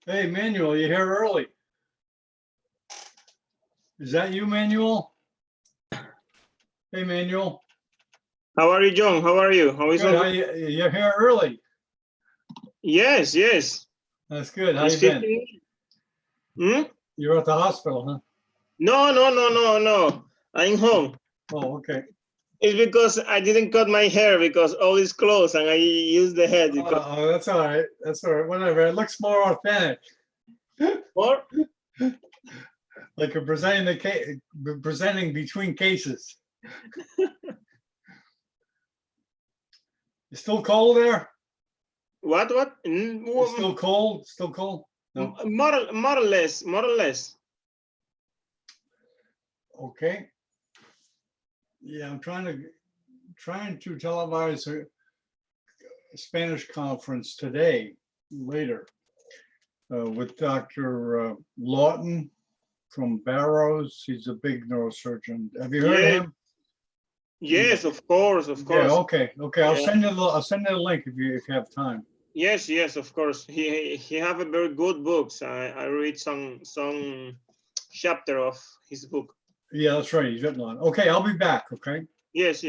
Hey, Manuel, you're here early. Is that you, Manuel? Hey, Manuel. How are you, John? How are you? How is Good. it? You're here early. Yes, yes. That's good. How It's you been? 15. You're at the hospital, huh? No. I'm home. Oh, okay. It's because I didn't cut my hair because all is closed and I use the head. Because Oh, that's all right. That's all right. Whatever. It looks more authentic. Or? Like you're presenting between cases. You still cold there? What? It's still cold? Still cold? No. More or less. Okay. Yeah, I'm trying to televise a Spanish conference today, later, with Dr. Lawton from Barrows. He's a big neurosurgeon. Have you heard of him? Yes, of course. Yeah, okay. I'll send you the link if you have time. Yes, of course. He have a very good books. I read some chapter of his book. Yeah, that's right. He's written on. Okay, I'll be back. Okay. Yes.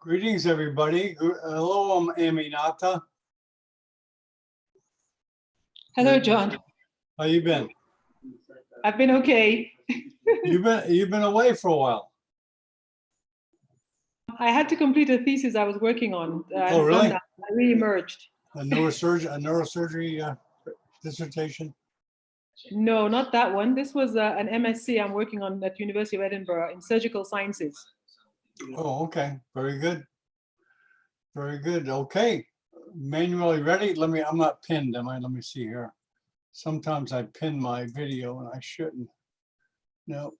Greetings, everybody. Hello, I'm Aminata. Hello, John. How you been? I've been okay. You've been away for a while. I had to complete a thesis I was working on. Oh, really? I re-emerged. A neurosurgery dissertation. No, not that one. This was an MSc I'm working on at University of Edinburgh in surgical sciences. Oh, okay. Very good. Very good. Okay. Manually ready? I'm not pinned, am I? Let me see here. Sometimes I pin my video and I shouldn't. No.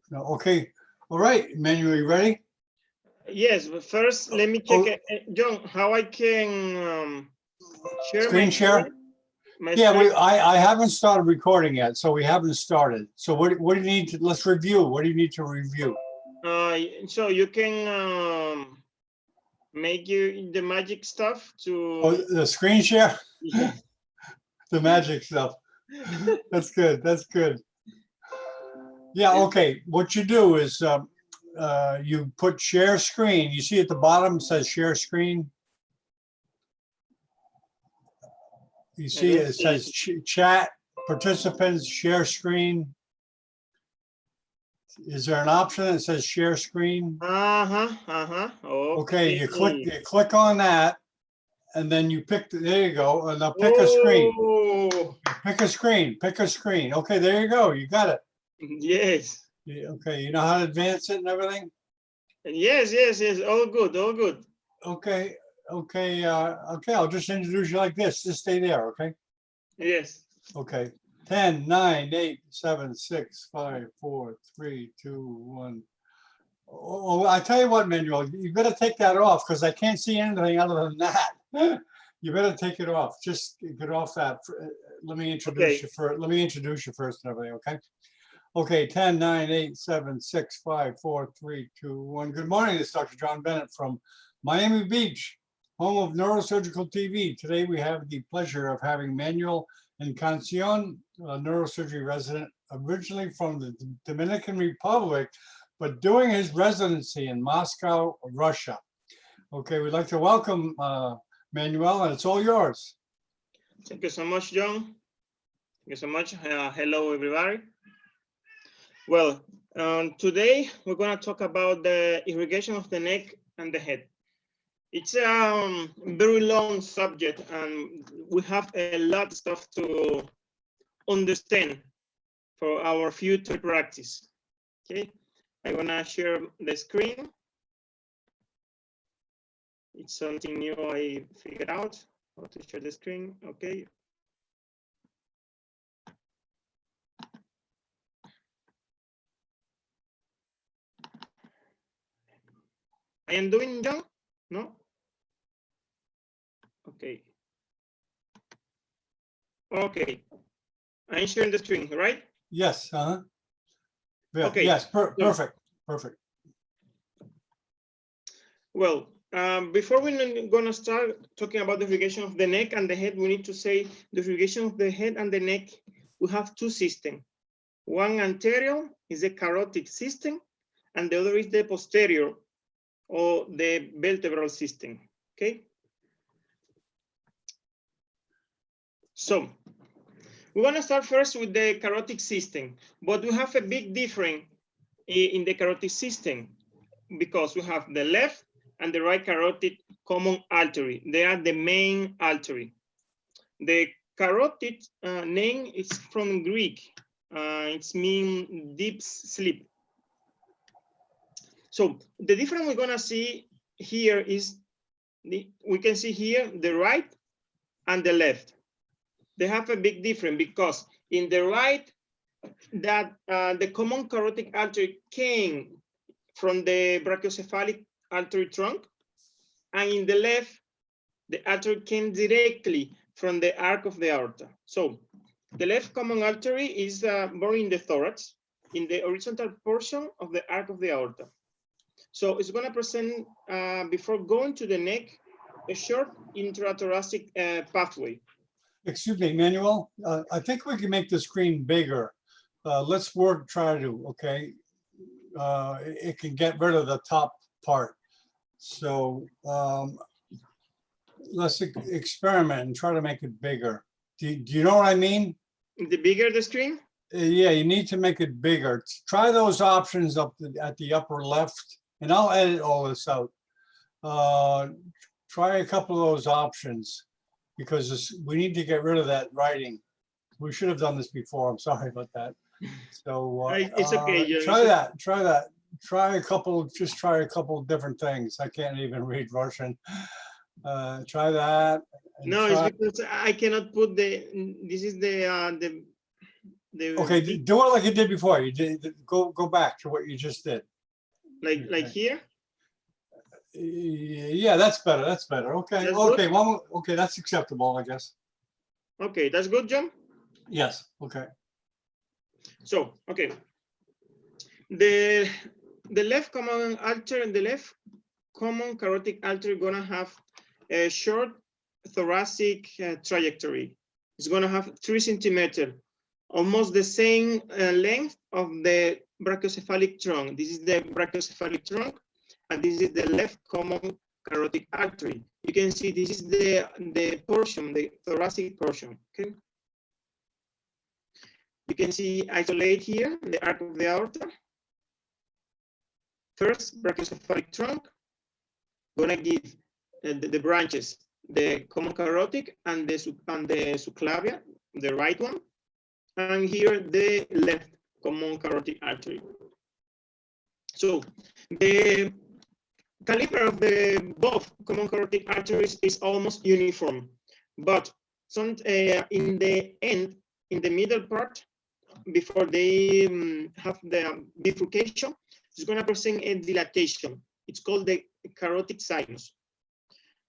No. Okay. All right. Manually ready? Yes, but first let me check, John, how I can share Screen my share? screen? My Yeah, screen? I haven't started recording yet, so we haven't started. So what do you need to, let's review. What do you need to review? So you can make you the magic stuff Oh, to the screen share? yeah. The magic stuff. That's good. That's good. Yeah, okay. What you do is you put share screen. You see at the bottom it says share screen. You see it says chat, participants, share screen. Is there an option that says share screen? Okay, you click on that, and then you pick. There you go. And now pick a screen. Pick a screen. Pick a screen. Okay, there you go. You got it. Yes. Yeah, okay, you know how to advance it and everything. Yes. All good. All good. Okay. Okay. Okay. I'll just introduce you like this. Just stay there. Okay. Yes. Okay. 10, 9, 8, 7, 6, 5, 4, 3, 2, 1. Oh, I tell you what, Manuel, you better take that off because I can't see anything other than that. You better take it off. Just get off that. Let me introduce you first. Let me introduce you first and everything. Okay. Okay. 10, 9, 8, 7, 6, 5, 4, 3, 2, 1. Good morning. This is Dr. John Bennett from Miami Beach, home of Neurosurgical TV. Today we have the pleasure of having Manuel Encarnacion, a neurosurgery resident, originally from the Dominican Republic, but doing his residency in Moscow, Russia. Okay, we'd like to welcome Manuel, and it's all yours. Thank you so much, John. Thank you so much. Hello, everybody. Well, today we're going to talk about the irrigation of the neck and the head. It's a very long subject, and we have a lot of stuff to understand for our future practice. Okay, I'm gonna share the screen. It's something new I figured out how to share the screen. Okay. I am doing, John? No? Okay. Okay. I'm sharing the screen, right? Yes. Yeah, Okay. Yes. Perfect. Perfect. Well, before we're going to start talking about the irrigation of the neck and the head, we need to say the irrigation of the head and the neck, we have two systems. One anterior is the carotid system, and the other is the posterior, or the vertebral system. Okay. So we're going to start first with the carotid system, but we have a big difference in the carotid system because we have the left and the right carotid common artery. They are the main artery. The carotid name is from Greek. It's mean deep sleep. So the difference we're gonna see here is we can see here the right and the left. They have a big difference because in the right, that the common carotid artery came from the brachiocephalic artery trunk, and in the left, the artery came directly from the arc of the aorta. So the left common artery is born in the thorax, in the horizontal portion of the arc of the aorta. So it's going to present, before going to the neck, a short intrathoracic pathway. Excuse me, Manuel. I think we can make the screen bigger. Let's try to, okay. it can get rid of the top part. So let's experiment and try to make it bigger. Do you know what I mean? The bigger the screen? Yeah, you need to make it bigger. Try those options up at the upper left, and I'll edit all this out. Try a couple of those options because we need to get rid of that writing. We should have done this before. I'm sorry about that. So It's okay. Yeah, try that. Try that. Try a couple. Just try a couple of different things. I can't even read Russian. Try that. No, it's because I cannot put this is the Okay, do it like you did before. You did go back to what you just did. like here. Yeah, that's better. That's better. Okay. That's okay. good? Okay, that's acceptable, I guess. Okay, that's good, John. Yes. Okay. So, okay. The left common artery and the left common carotid artery gonna have a short thoracic trajectory. It's gonna have 3 centimeters, almost the same length of the brachiocephalic trunk. This is the brachiocephalic trunk, and this is the left common carotid artery. You can see this is the portion, the thoracic portion. Okay. You can see isolate here the arc of the aorta. First, brachiocephalic trunk, gonna give the branches, the common carotid and the subclavia, the right one, and here the left common carotid artery. So the caliber of the both common carotid arteries is almost uniform, but some in the end, in the middle part, before they have the bifurcation, it's going to present a dilatation. It's called the carotid sinus.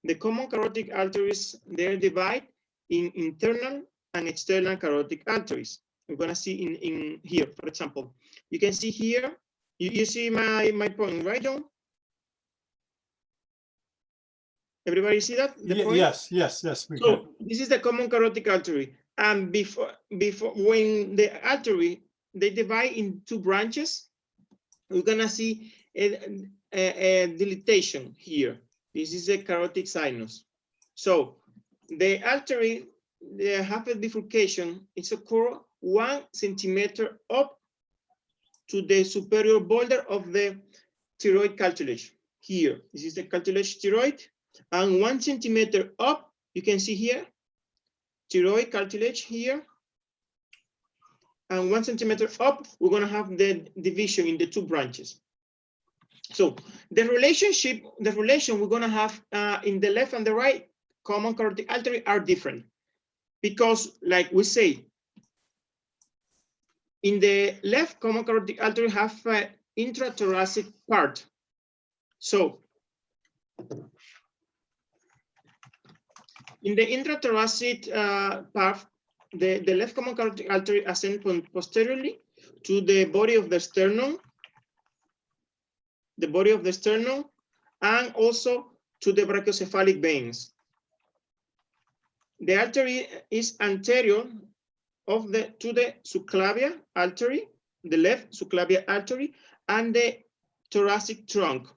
The common carotid arteries, they're divided in internal and external carotid arteries. We're going to see in here, for example. You can see here, you see my point, right, John? Everybody see that? Yes. So this is the common carotid artery. And before when the artery, they divide in 2 branches, we're gonna see a dilatation here. This is a carotid sinus. So the artery, they have a bifurcation. It's occur 1 centimeter up to the superior border of the thyroid cartilage. Here, this is the cartilage thyroid, and 1 centimeter up, you can see here, thyroid cartilage here, and 1 centimeter up, we're gonna have the division in the 2 branches. So the relation we're gonna have in the left and the right common carotid artery are different, because like we say, in the left common carotid artery have an intrathoracic part. So in the intrathoracic part, the left common carotid artery ascends posteriorly to the body of the sternum, and also to the brachiocephalic veins. The artery is anterior to the subclavia artery, the left subclavia artery, and the thoracic trunk,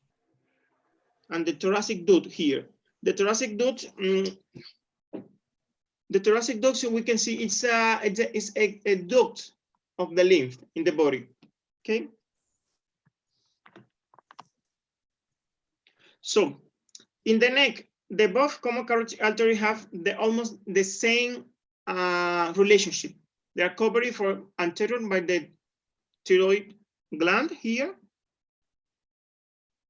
and the thoracic duct here. The thoracic duct, so we can see it's a duct of the lymph in the body. Okay. So in the neck, the both common carotid artery have almost the same relationship. They are covered for anterior by the thyroid gland here,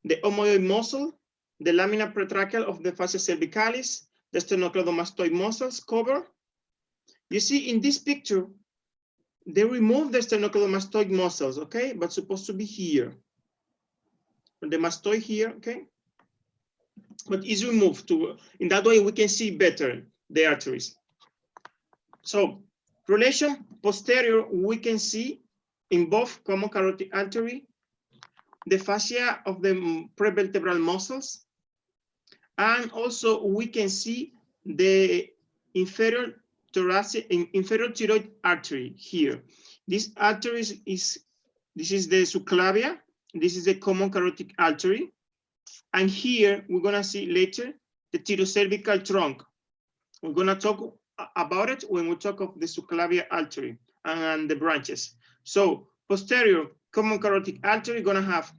the omoid muscle, the lamina pretracheal of the fascia cervicalis, the sternocleidomastoid muscles cover. You see in this picture, they remove the sternocleidomastoid muscles, okay? But supposed to be here. The mastoid here, okay? But it's removed in that way we can see better the arteries. So relation posterior, we can see in both common carotid artery, the fascia of the prevertebral muscles, and also we can see the inferior thyroid artery here. This artery this is the subclavia This is the common carotid artery. And here we're gonna see later the pterocervical trunk. We're gonna talk about it when we talk of the subclavian artery and the branches. So posterior common carotid artery gonna have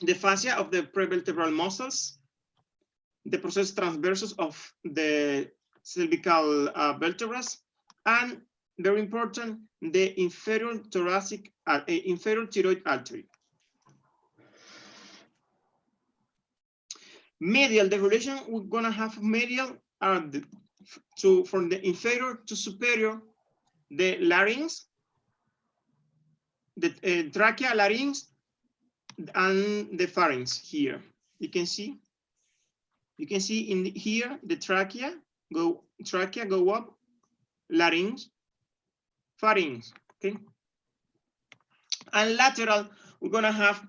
the fascia of the prevertebral muscles, the process transversus of the cervical vertebrae, and very important, the inferior thoracic, inferior thyroid artery. Medial, the relation we're gonna have medial are from the inferior to superior, the larynx, the trachea, larynx, and the pharynx here. You can see in here the trachea go up, larynx, pharynx, okay? And lateral, we're gonna have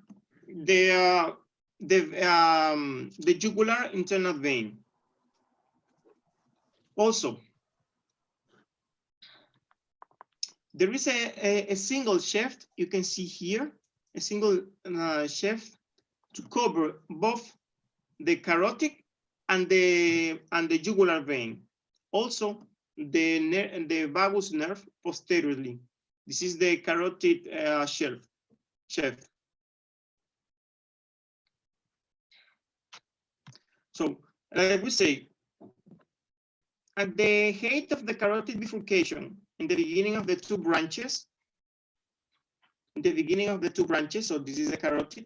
the jugular internal vein. Also, there is a single shaft, you can see here, a single shaft to cover both the carotid and the jugular vein. Also, the vagus nerve posteriorly. This is the carotid shaft. So, like we say, at the height of the carotid bifurcation, in the beginning of the two branches, so this is the carotid,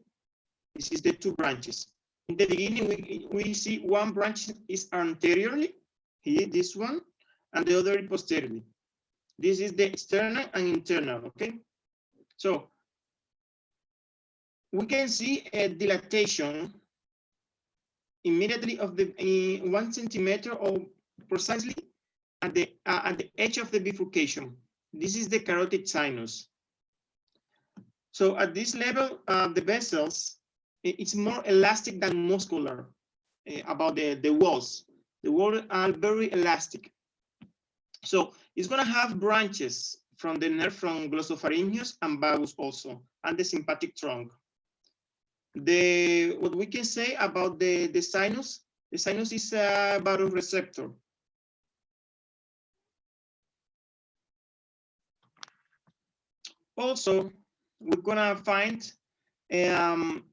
this is the two branches. In the beginning, we see one branch is anteriorly, here, this one, and the other posteriorly. This is the external and internal, okay? So, we can see a dilatation immediately of the 1 centimeter or precisely at the edge of the bifurcation. This is the carotid sinus. So at this level, the vessels, it's more elastic than muscular about the walls. The walls are very elastic. So it's gonna have branches from the nerve from glossopharyngeus and vagus also, and the sympathetic trunk. What we can say about the sinus is a baroreceptor. Also, we're gonna find a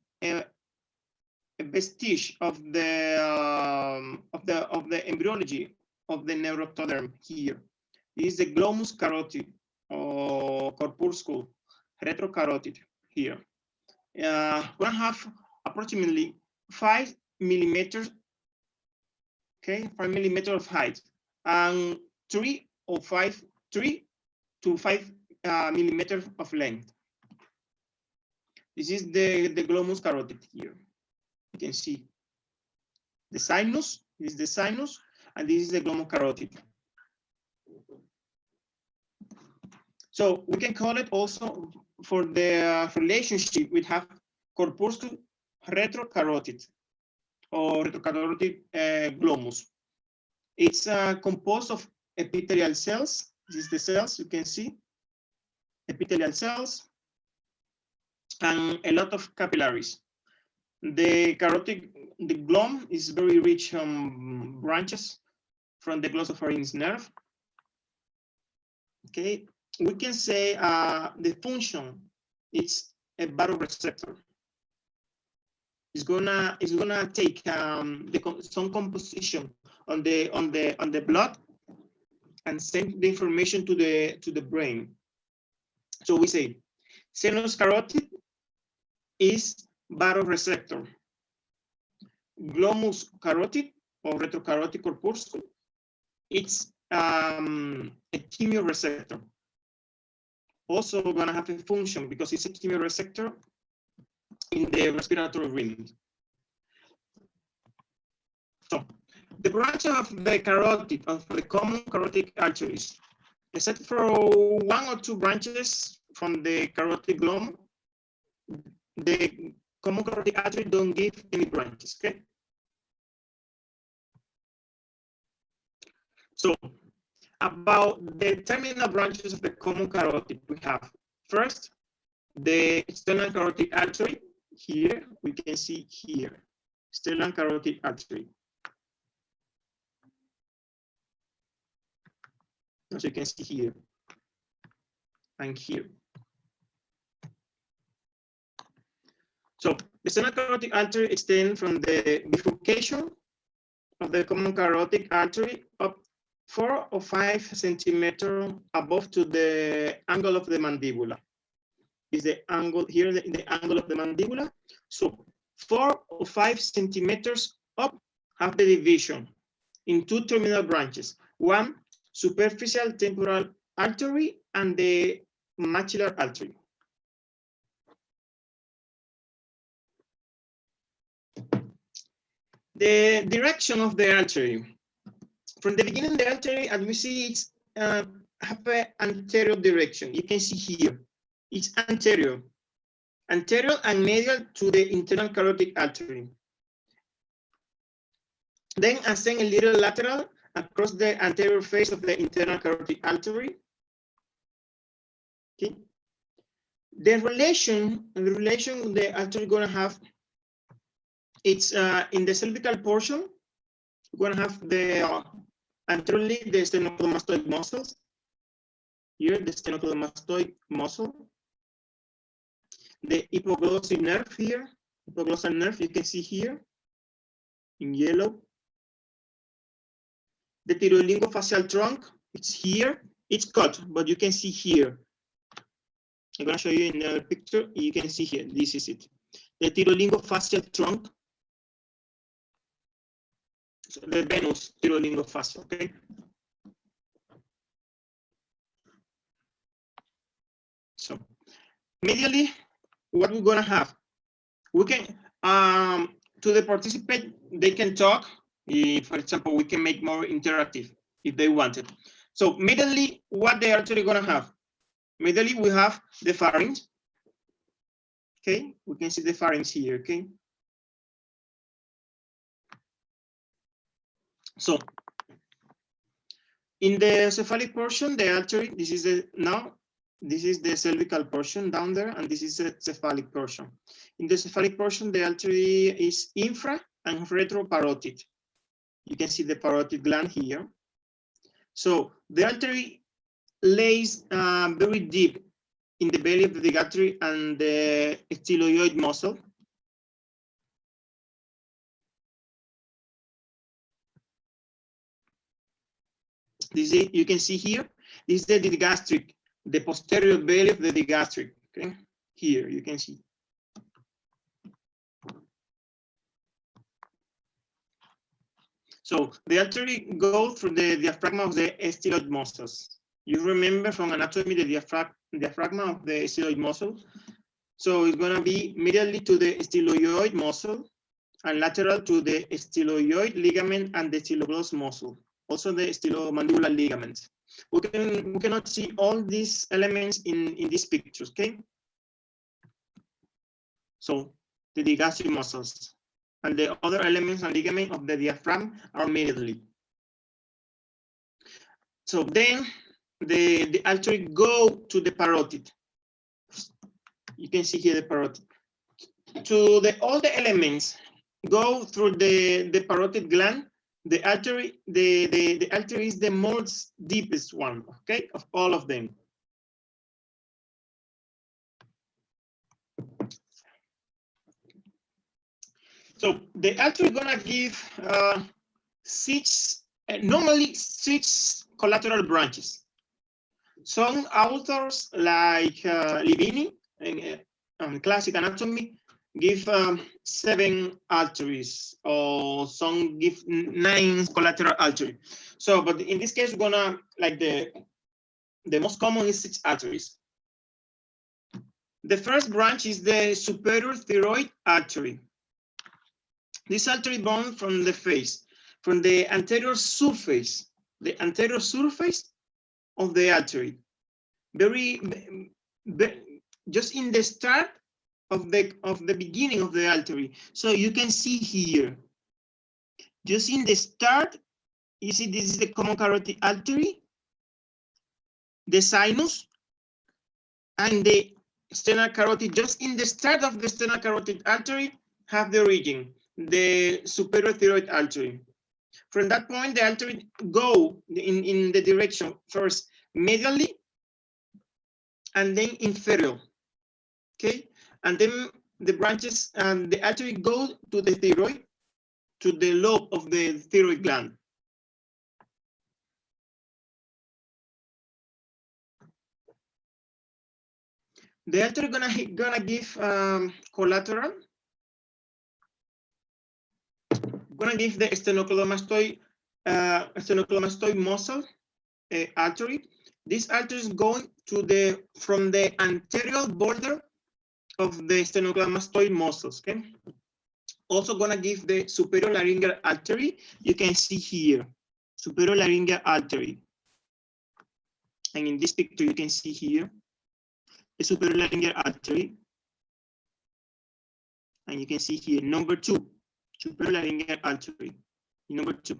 vestige of the embryology of the neuroectoderm here. This is the glomus carotid or corpuscle retrocarotid here. We're gonna have approximately 5 millimeters, okay, 5 millimeters of height, and 3 to 5 millimeters of length. This is the glomus carotid here. You can see the sinus, this is the sinus, and this is the glomus carotid. So we can call it also for the relationship we have corpuscle retrocarotid or retrocarotid glomus. It's composed of epithelial cells. This is the cells, you can see, epithelial cells, and a lot of capillaries. The carotid, the glom is very rich on branches from the glossopharyngeal nerve. Okay, we can say the function is a baroreceptor. It's gonna take some composition on the blood and send the information to the brain. So we say sinus carotid is baroreceptor. Glomus carotid or retrocarotid corpuscle, it's a chemoreceptor. Also gonna have a function because it's a chemoreceptor in the respiratory rim. So the branch of the carotid, of the common carotid arteries, except for 1 or 2 branches from the carotid glom, the common carotid artery don't give any branches, okay? So about the terminal branches of the common carotid, we have first the external carotid artery. here, we can see here, stellate carotid artery. As you can see here and here. So the stellate carotid artery extends from the bifurcation of the common carotid artery up 4 or 5 centimeters above to the angle of the mandibula. Is the angle here, the angle of the mandibula. So 4 or 5 centimeters up have the division in 2 terminal branches. One superficial temporal artery and the maxillary artery. The direction of the artery. From the beginning, the artery, as we see, it's have an anterior direction. You can see here, it's anterior and medial to the internal carotid artery. Then ascend a little lateral across the anterior face of the internal carotid artery. Okay. The relation the artery gonna have, it's in the cervical portion, we're gonna have the anteriorly the sternocleidomastoid muscles. Here, the sternocleidomastoid muscle. The hypoglossal nerve here, hypoglossal nerve, you can see here in yellow. The thyroidlinguofacial trunk, it's here. It's cut, but you can see here. I'm gonna show you in the picture. You can see here. This is it. The thyroidlinguofacial trunk. So the venous thyroidlinguofacial. Okay. So medially, what we're gonna have? We can to the participant, they can talk. If, for example, we can make more interactive if they wanted. So medially, what they are actually gonna have? Medially, we have the pharynx. Okay, we can see the pharynx here. Okay. So in the cephalic portion, the artery, this is the cervical portion down there, and this is the cephalic portion. In the cephalic portion, the artery is infra and retroparotid. You can see the parotid gland here. So the artery lays very deep in the belly of the digastric and the styloid muscle. This is, you can see here, this is the digastric, the posterior belly of the digastric. Okay, here you can see. So the artery goes through the diaphragm of the styloid muscles. You remember from anatomy the diaphragm of the styloid muscle. So it's gonna be medially to the styloid muscle and lateral to the styloid ligament and the stylogloss muscle. Also the stylomandibular ligaments. We cannot see all these elements in these pictures, okay? So the digastric muscles and the other elements and ligaments of the diaphragm are medially. So then the artery go to the parotid. You can see here the parotid. To all the elements go through the parotid gland. The artery, the artery is the most deepest one, okay, of all of them. So the artery gonna give normally 6 collateral branches. Some authors like Livini in classic anatomy give 7 arteries, or some give 9 collateral arteries. So, but in this case, we're gonna, like the most common is 6 arteries. The first branch is the superior thyroid artery. This artery born from the face, from the anterior surface of the artery. Just in the start of the beginning of the artery. So you can see here, just in the start, you see this is the common carotid artery, the sinus, and the sternal carotid, just in the start of the sternal carotid artery, have the origin, the superior thyroid artery. From that point, the artery go in the direction first medially and then inferior. Okay, and then the branches and the artery go to the thyroid, to the lobe of the thyroid gland. The artery gonna give collateral, gonna give the sternocleidomastoid muscle artery. This artery is going to from the anterior border of the sternocleidomastoid muscles. Okay. Also gonna give the superior laryngeal artery. You can see here, superior laryngeal artery. And in this picture, you can see here the superior laryngeal artery. And you can see here, number 2, superior laryngeal artery, number 2.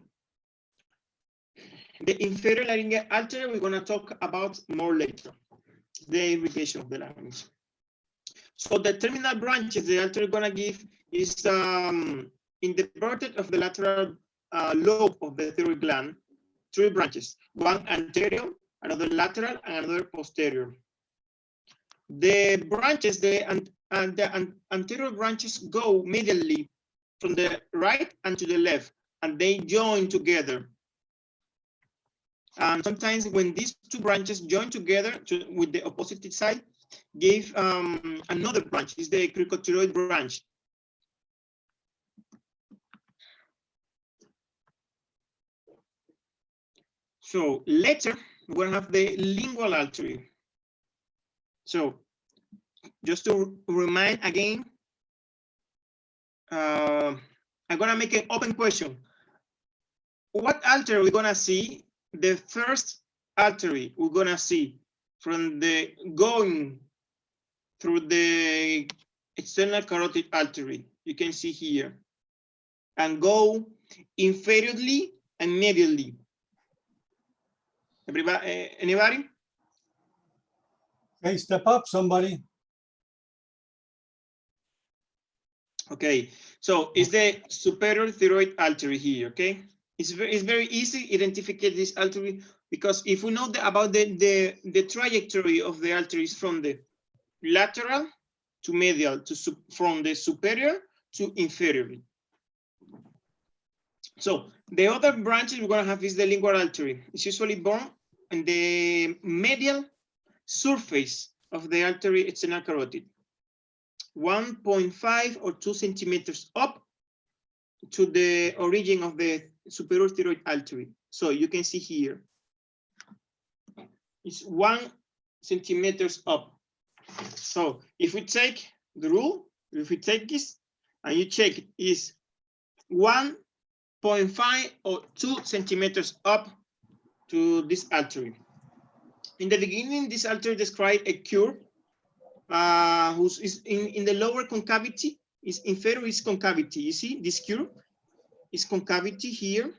The inferior laryngeal artery, we're gonna talk about more later, the irrigation of the larynx. So the terminal branches the artery gonna give is in the vertex of the lateral lobe of the thyroid gland, 3 branches, one anterior, another lateral, and another posterior. The branches, the anterior branches go medially from the right and to the left, and they join together. And sometimes when these 2 branches join together with the opposite side, give another branch, is the cricothyroid branch. So later, we're gonna have the lingual artery. So just to remind again, I'm gonna make an open question. What artery we're gonna see? The first artery we're gonna see from the going through the external carotid artery, you can see here, and go inferiorly and medially. Everybody, anybody? Hey, step up, somebody. Okay, so it's the superior thyroid artery here. Okay, it's very easy to identify this artery, because if we know about the trajectory of the arteries from the lateral to medial, from the superior to inferior. So the other branches we're gonna have is the lingual artery. It's usually born in the medial surface of the artery external carotid, 1.5 or 2 centimeters up to the origin of the superior thyroid artery. So you can see here, it's 1 centimeters up. So if we take the rule, if we take this and you check it, is 1.5 or 2 centimeters up to this artery. In the beginning, this artery described a curve whose is in the lower concavity, is inferior is concavity. You see this curve is concavity here,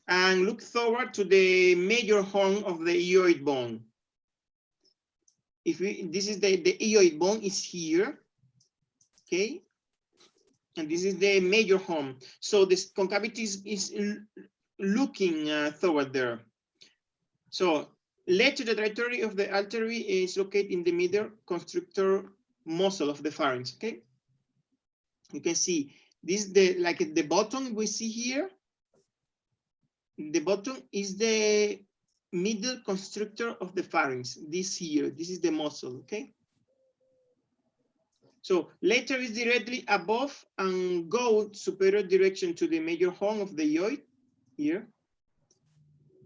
and look forward to the major horn of the ioid bone. If this is the ioid bone is here, okay, and this is the major horn. So this concavity is looking toward there. So later, the trajectory of the artery is located in the middle constrictor muscle of the pharynx. Okay, you can see this the bottom we see here. The bottom is the middle constrictor of the pharynx. This here, this is the muscle. Okay. So later is directly above and go superior direction to the major horn of the ioid here,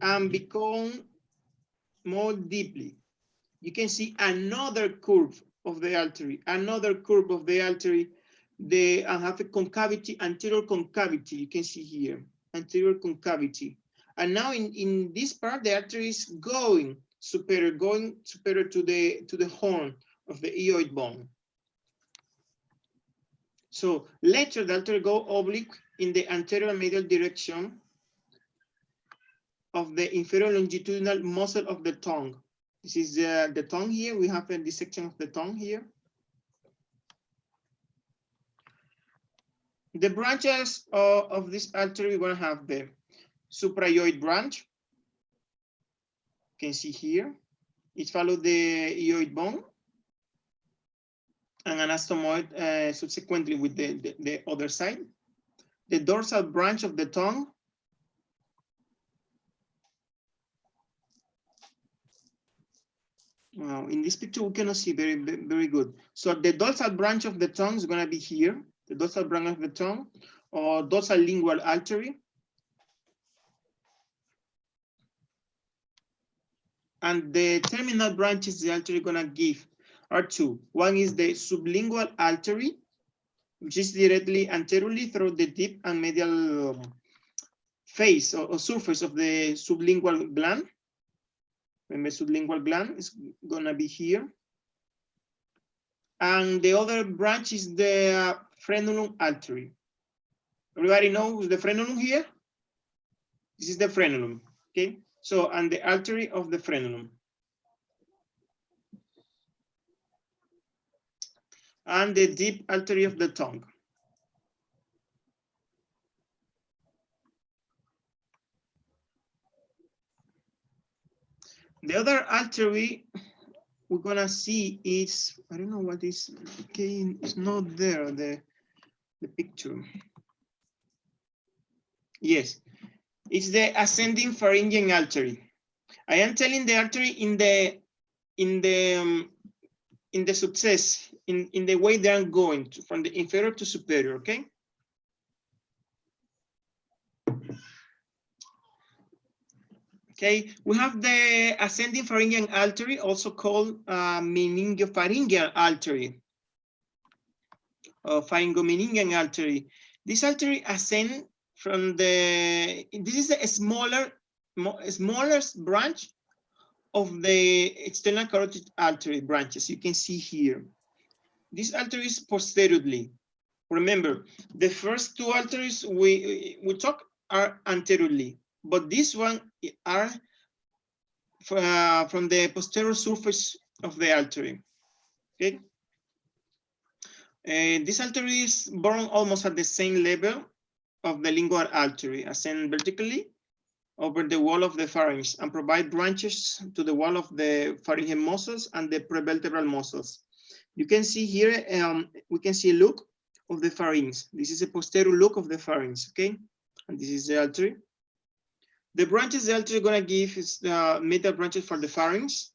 and become more deeply. You can see another curve of the artery, another curve of the artery. They have a concavity, anterior concavity. You can see here, anterior concavity. And now in this part, the artery is going superior to the horn of the ioid bone. So later, the artery go oblique in the anterior medial direction of the inferior longitudinal muscle of the tongue. This is the tongue here. We have a dissection of the tongue here. The branches of this artery, we're gonna have the supraioid branch. You can see here. It follows the ioid bone and anastomoid subsequently with the other side. The dorsal branch of the tongue. In this picture, we cannot see very good. So the dorsal branch of the tongue is gonna be here. The dorsal branch of the tongue, or dorsal lingual artery. And the terminal branches the artery gonna give are two. One is the sublingual artery, which is directly anteriorly through the deep and medial face or surface of the sublingual gland. Remember, sublingual gland is gonna be here. And the other branch is the frenulum artery. Everybody knows the frenulum here? This is the frenulum, okay? So, and the artery of the frenulum. And the deep artery of the tongue. The other artery we're gonna see is, I don't know what is, okay, it's not there, the picture. Yes, it's the ascending pharyngeal artery. I am telling the artery in the success, in the way they are going to, from the inferior to superior, okay? Okay, we have the ascending pharyngeal artery, also called meningopharyngeal artery, or pharyngomeningeal artery. This artery ascends from the, this is a smallest branch of the external carotid artery branches. You can see here. This artery is posteriorly. Remember, the first two arteries we talk are anteriorly, but this one are from the posterior surface of the artery. Okay. This artery is born almost at the same level of the lingual artery, ascend vertically over the wall of the pharynx and provide branches to the wall of the pharyngeal muscles and the prevertebral muscles. You can see here, we can see a look of the pharynx. This is a posterior look of the pharynx, okay? And this is the artery. The branches the artery gonna give is the middle branches for the pharynx,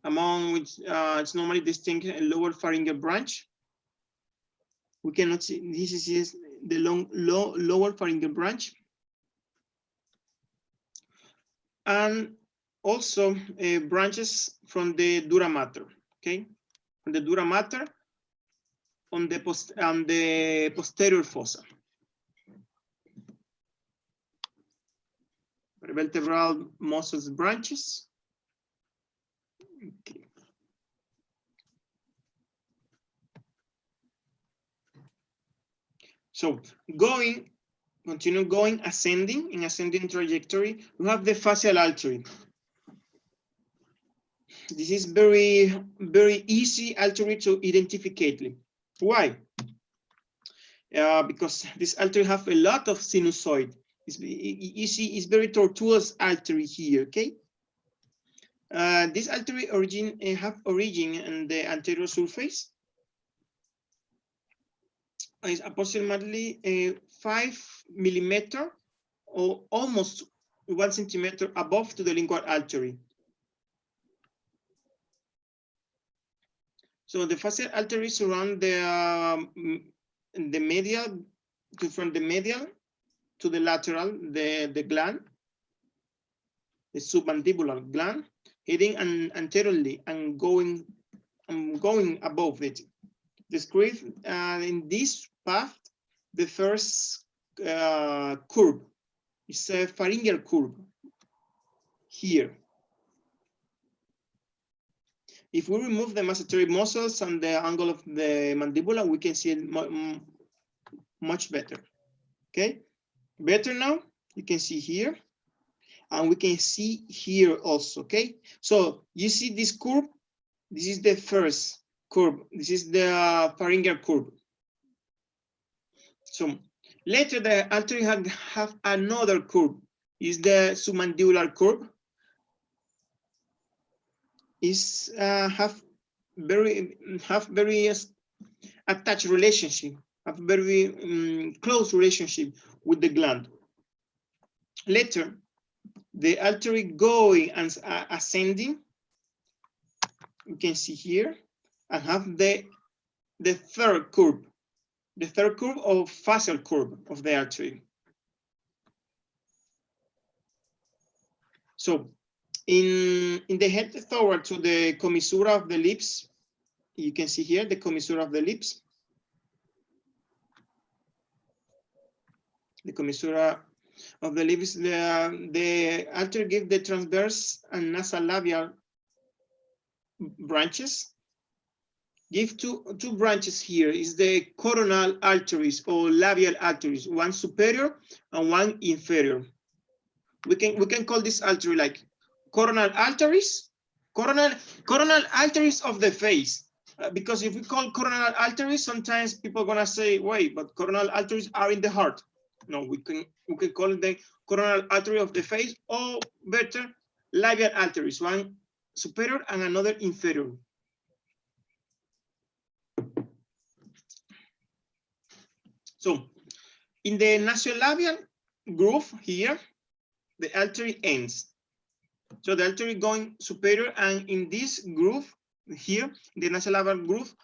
among which it's normally distinct a lower pharyngeal branch. We cannot see, this is the lower pharyngeal branch. And also branches from the dura mater, okay? From the dura mater on the posterior fossa. Vertebral muscles branches. Okay. So continue going, ascending, in ascending trajectory, we have the facial artery. This is very easy artery to identify. Why? Because this artery have a lot of sinusoid. You see, it's very tortuous artery here, okay? This artery have origin in the anterior surface. Is approximately 5 millimeter or almost 1 centimeter above to the lingual artery. So the facial artery surround the medial, from the medial to the lateral, the gland, the submandibular gland, heading anteriorly and going above it. Describe in this path the first curve. It's a pharyngeal curve here. If we remove the masseteric muscles and the angle of the mandibula, we can see it much better. Okay, better now. You can see here, and we can see here also. Okay, so you see this curve. This is the first curve. This is the pharyngeal curve. So later the artery have another curve. Is the submandibular curve. Is have very attached relationship, have very close relationship with the gland. Later, the artery going and ascending, you can see here, and have the third curve of facial curve of the artery. So in the head forward to the commissura of the lips, you can see here the commissura of the lips. The commissura of the lips, the artery gives the transverse and nasolabial branches. Give two branches here is the coronal arteries or labial arteries, one superior and one inferior. We can call this artery like coronal arteries of the face. Because if we call coronal arteries, sometimes people are gonna say, wait, but coronal arteries are in the heart. No, we can call it the coronal artery of the face, or better, labial arteries, one superior and another inferior. So in the nasolabial groove here, the artery ends. So the artery going superior, and in this groove here, the nasolabial groove,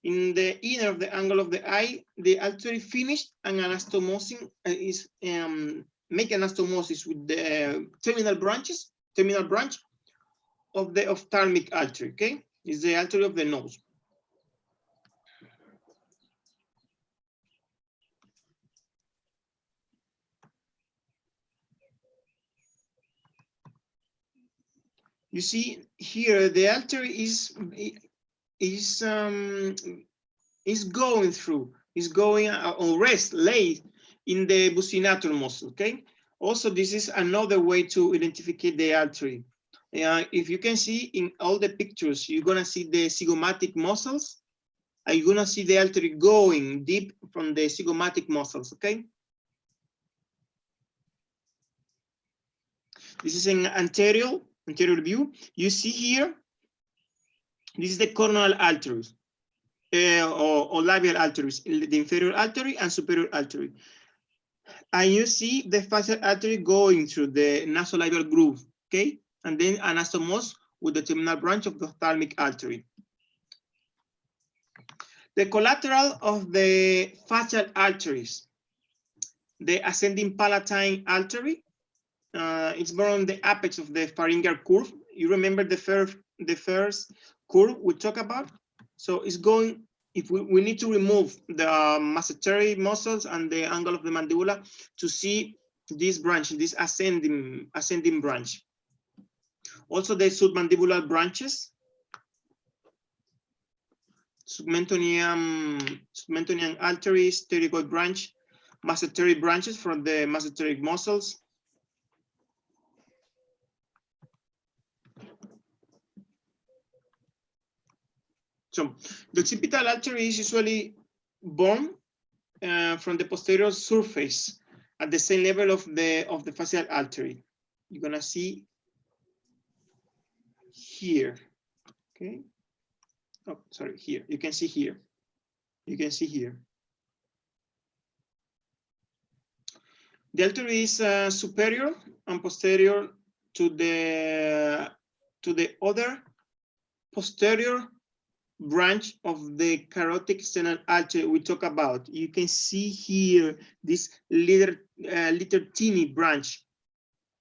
in the inner of the angle of the eye, the artery finished and anastomosis is make anastomosis with the terminal branch of the ophthalmic artery. Okay, is the artery of the nose. You see here the artery is going on rest, laid in the buccinator muscle. Okay. Also, this is another way to identify the artery. If you can see in all the pictures, you're gonna see the zygomatic muscles, and you're gonna see the artery going deep from the zygomatic muscles. Okay. This is an anterior view. You see here, this is the coronal arteries or labial arteries, the inferior artery and superior artery. And you see the facial artery going through the nasolabial groove, okay? And then anastomose with the terminal branch of the ophthalmic artery. The collateral of the facial arteries, the ascending palatine artery, it's more on the apex of the pharyngeal curve. You remember the first curve we talked about? So it's going, if we need to remove the masseter muscles and the angle of the mandibula to see this branch, this ascending branch. Also the submandibular branches, submentonian arteries, pterygoid branch, masseteric branches from the masseteric muscles. So the occipital artery is usually born from the posterior surface at the same level of the facial artery. You're gonna see here, okay? Oh, sorry, here. You can see here. You can see here. The artery is superior and posterior to the other posterior branch of the carotid external artery we talk about. You can see here this little teeny branch.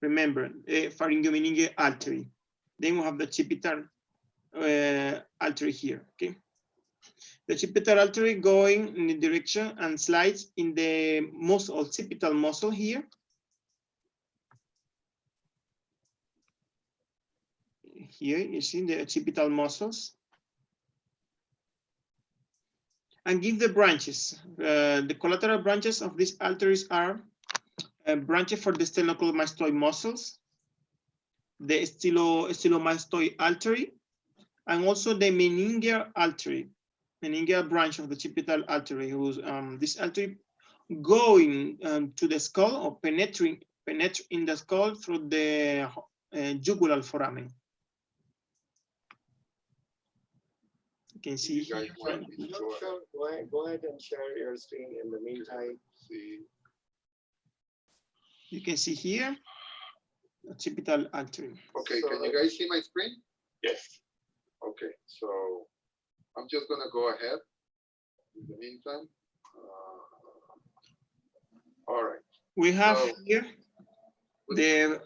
Remember, pharyngomeningeal artery. Then we have the occipital artery here. Okay, the occipital artery going in the direction and slides in the muscle, occipital muscle here. Here you see the occipital muscles. And give the branches. The collateral branches of these arteries are branches for the sternocleidomastoid muscles, the stylomastoid artery, and also the meningeal artery, meningeal branch of the occipital artery. Whose this artery going to the skull or penetrating in the skull through the jugular foramen. You can see You guys here. want me to go ahead? Go ahead and share your screen in the meantime. See, You can see here occipital artery. okay, can you guys see my screen? Yes. Okay, so I'm just gonna go ahead in the meantime. All right. We have So- here Good- the Good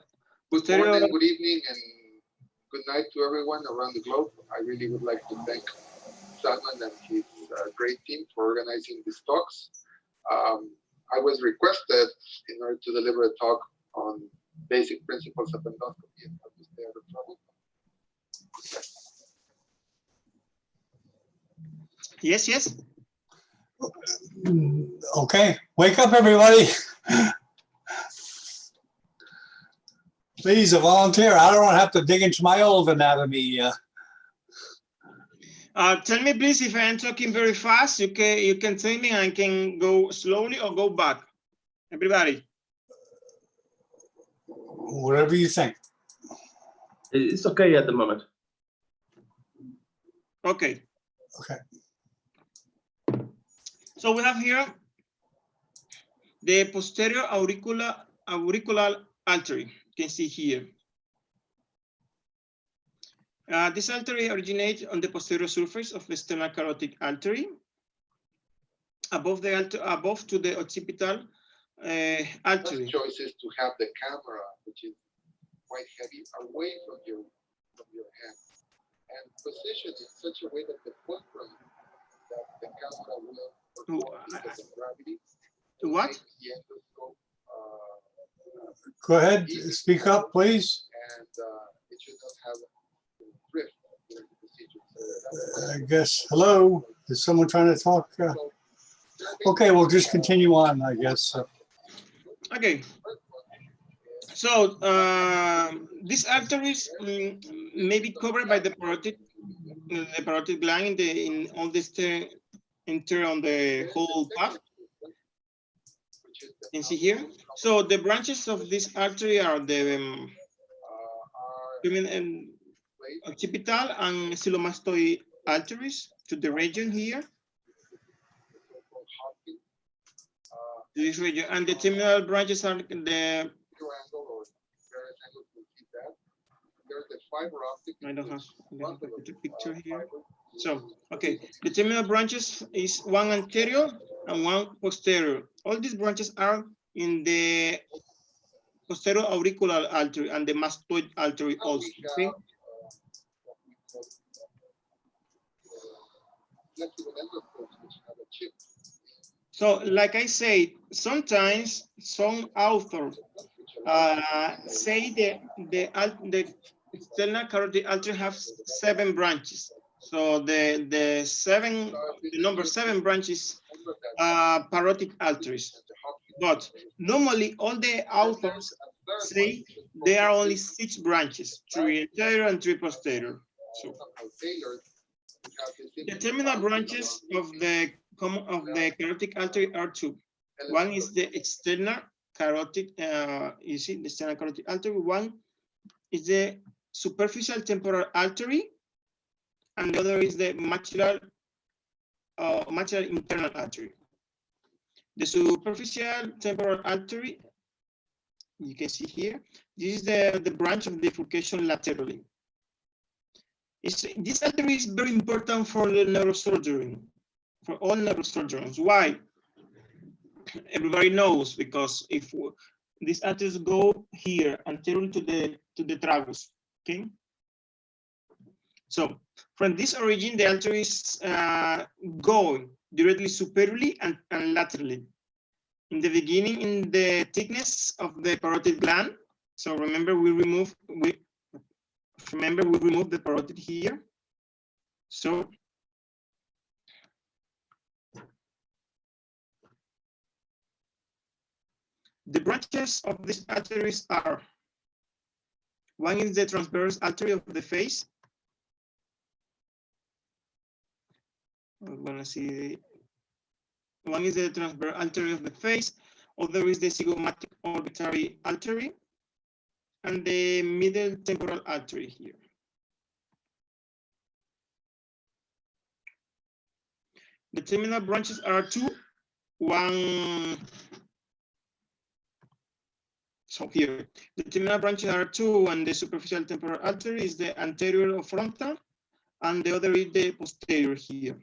posterior. morning, good evening, and good night to everyone around the globe. I really would like to thank Salman and his great team for organizing these talks. I was requested in order to deliver a talk on basic principles of endoscopy and how to stay out of trouble. Yes, yes. Okay, wake up, everybody. Please, a volunteer. I don't want to have to dig into my old anatomy. Tell me please if I am talking very fast. You can tell me I can go slowly or go back. Everybody. Whatever you think. It's okay at the moment. Okay. Okay. So we have here the posterior auricular artery. You can see here. This artery originates on the posterior surface of the sternal carotid artery, above to the occipital Best artery. choice is to have the camera, which is quite heavy, away from your hand, and position in such a way that the fulcrum that the camera will perform because of gravity. will What? make the endoscope, Go ahead, speak up, please. and it should not have drift during the procedure. So I guess, hello, is someone trying to talk? Okay, we'll just continue on, I guess. Okay. So these arteries may be covered by the parotid gland in all this enter on the whole path. You can see here. So the branches of this artery are the occipital and coelomastoid arteries to the region here. This region, and the terminal branches are the triangle or various angles will keep that. There's the fiber optic. I don't have a picture here. So, okay, the terminal branches is one anterior and one posterior. All these branches are in the posterior auricular artery and the mastoid artery also. Okay? Flexible endoscopes which have a chip. So, like I said, sometimes some authors say the external carotid artery has 7 branches. So the number 7 branches are parotid arteries. But normally all the authors say there are only 6 branches, 3 anterior and 3 posterior. So the terminal branches of the carotid artery are 2. One is the external carotid, you see the external carotid artery. One is the superficial temporal artery, and the other is the maxillary internal artery. The superficial temporal artery, you can see here, this is the branch of bifurcation laterally. This artery is very important for the neurosurgery, for all neurosurgeons. Why? Everybody knows, because if these arteries go here anterior to the tragus, okay? So from this origin, the arteries go directly superiorly and laterally. In the beginning, in the thickness of the parotid gland. So remember, we remove the parotid here. So the branches of these arteries are: one is the transverse artery of the face. I'm gonna see One is the transverse artery of the face, other is the zygomatic orbitary artery, and the middle temporal artery here. The terminal branches are two. One, so here, the terminal branches are two, and the superficial temporal artery is the anterior or frontal, and the other is the posterior here.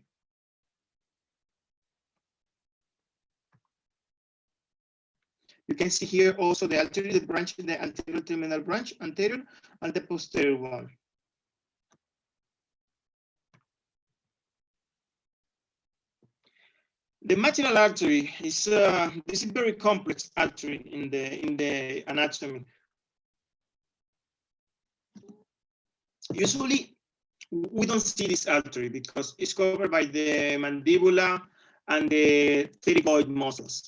You can see here also the artery, the branch, the anterior terminal branch, anterior, and the posterior one. The maxilar artery is this is very complex artery in the anatomy. Usually, we don't see this artery because it's covered by the mandibula and the pterygoid muscles.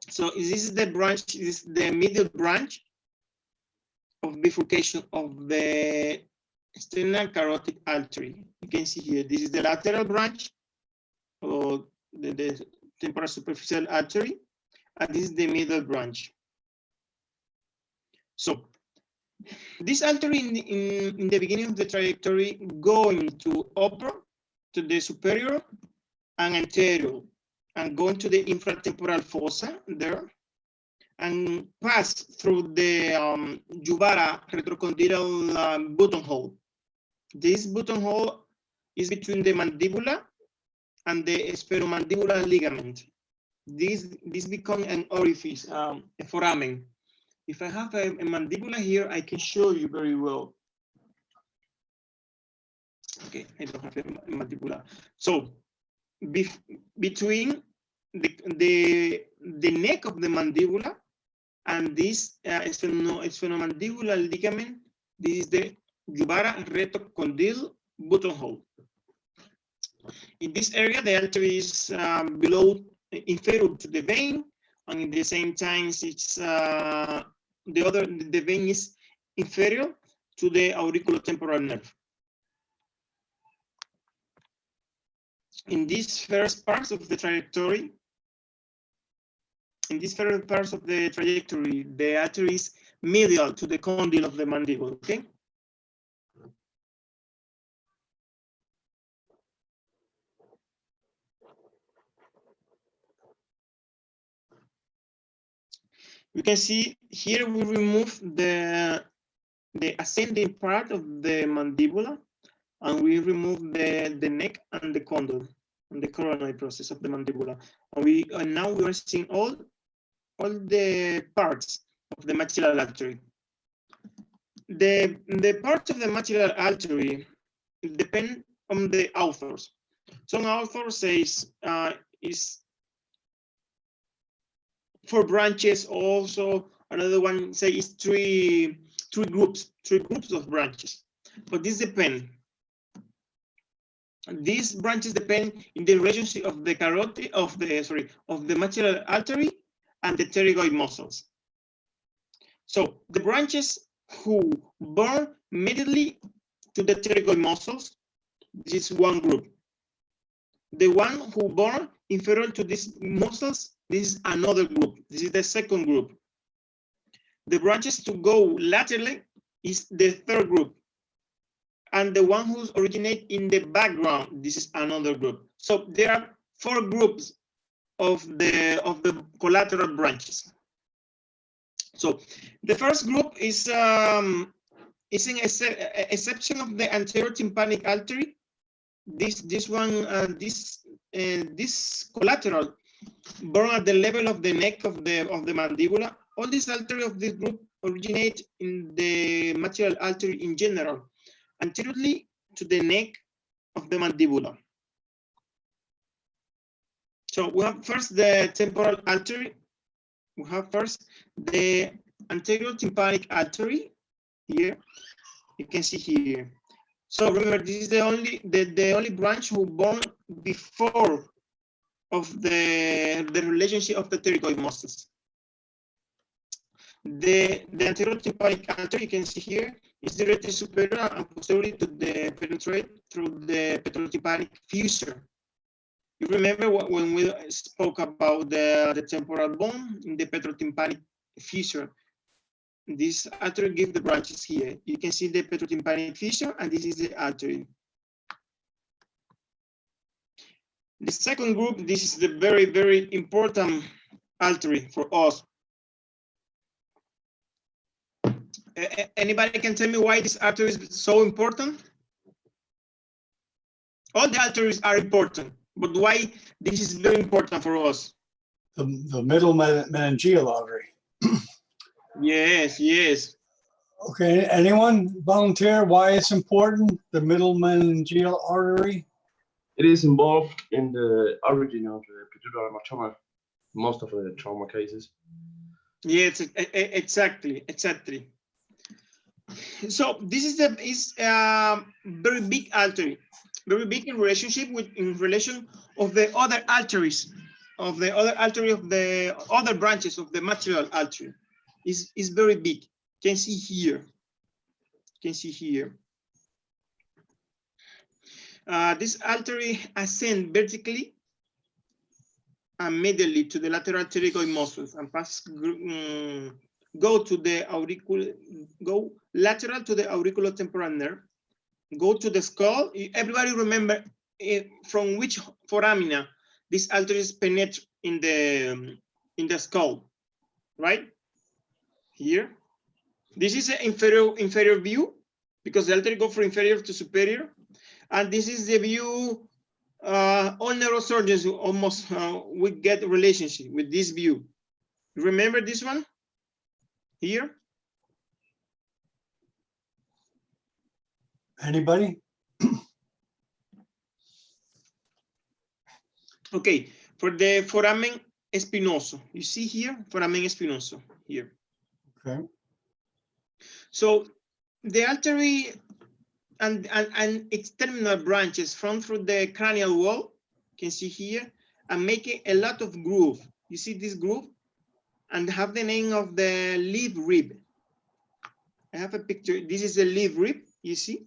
So this is the branch, this is the middle branch of bifurcation of the external carotid artery. You can see here, this is the lateral branch, or the temporal superficial artery, and this is the middle branch. So this artery in the beginning of the trajectory going to upper, to the superior and anterior, and going to the infratemporal fossa there, and pass through the juvara retrocondyle buttonhole. This buttonhole is between the mandibula and the sphenomandibular ligament. This becomes an orifice, a foramen. If I have a mandibula here, I can show you very well. Okay, I don't have a mandibula. So between the neck of the mandibula and this sphenomandibular ligament, this is the juvara retrocondyle buttonhole. In this area, the artery is inferior to the vein, and at the same time, it's the vein is inferior to the auriculotemporal nerve. In these first parts of the trajectory, the artery is medial to the condyle of the mandible. Okay. You can see here we remove the ascending part of the mandibula, and we remove the neck and the condyle and the coronary process of the mandibula. And now we are seeing all the parts of the maxillary artery. The parts of the maxillary artery depend on the authors. Some authors says is 4 branches. Also, another one say is three groups of branches. But this depends. These branches depend in the relationship of the carotid of the maxillary artery and the pterygoid muscles. So the branches who burn immediately to the pterygoid muscles, this is one group. The one who burn inferior to these muscles, this is another group. This is the second group. The branches to go laterally is the third group. And the one who originate in the background, this is another group. So there are 4 groups of the collateral branches. So the first group is an exception of the anterior tympanic artery. This collateral burn at the level of the neck of the mandibula. All these arteries of this group originate in the maxillary artery in general, anteriorly to the neck of the mandibula. So we have first the temporal artery. We have first the anterior tympanic artery here. You can see here. So remember, this is the only branch who born before of the relationship of the pterygoid muscles. The anterior tympanic artery, you can see here, is directly superior and posteriorly to the penetrate through the petrotympanic fissure. You remember when we spoke about the temporal bone in the petrotympanic fissure? This artery gives the branches here. You can see the petrotympanic fissure, and this is the artery. The second group, this is the very, very important artery for us. Anybody can tell me why this artery is so important? All the arteries are important, but why this is very important for us? The middle meningeal artery. Yes, yes. Okay, anyone volunteer why it's important, the middle meningeal artery? It is involved in the origin of the pituitary hematoma, most of the trauma cases. Yes, exactly. So this is a very big artery, very big in relation of the other arteries, of the other branches of the material artery. Is very big. Can see here. This artery ascends vertically and medially to the lateral pterygoid muscles and go lateral to the auriculotemporal nerve, go to the skull. Everybody remember from which foramina this arteries penetrate in the skull, right? Here. This is an inferior view because the artery go from inferior to superior, and this is the view. All neurosurgeons almost we get a relationship with this view. Remember this one here? Anybody? Okay, for the foramen espinoso, you see here, foramen espinoso here. Okay. So the artery and its terminal branches from through the cranial wall, you can see here, and making a lot of groove. You see this groove? And have the name of the leaf rib. I have a picture. This is a leaf rib, you see?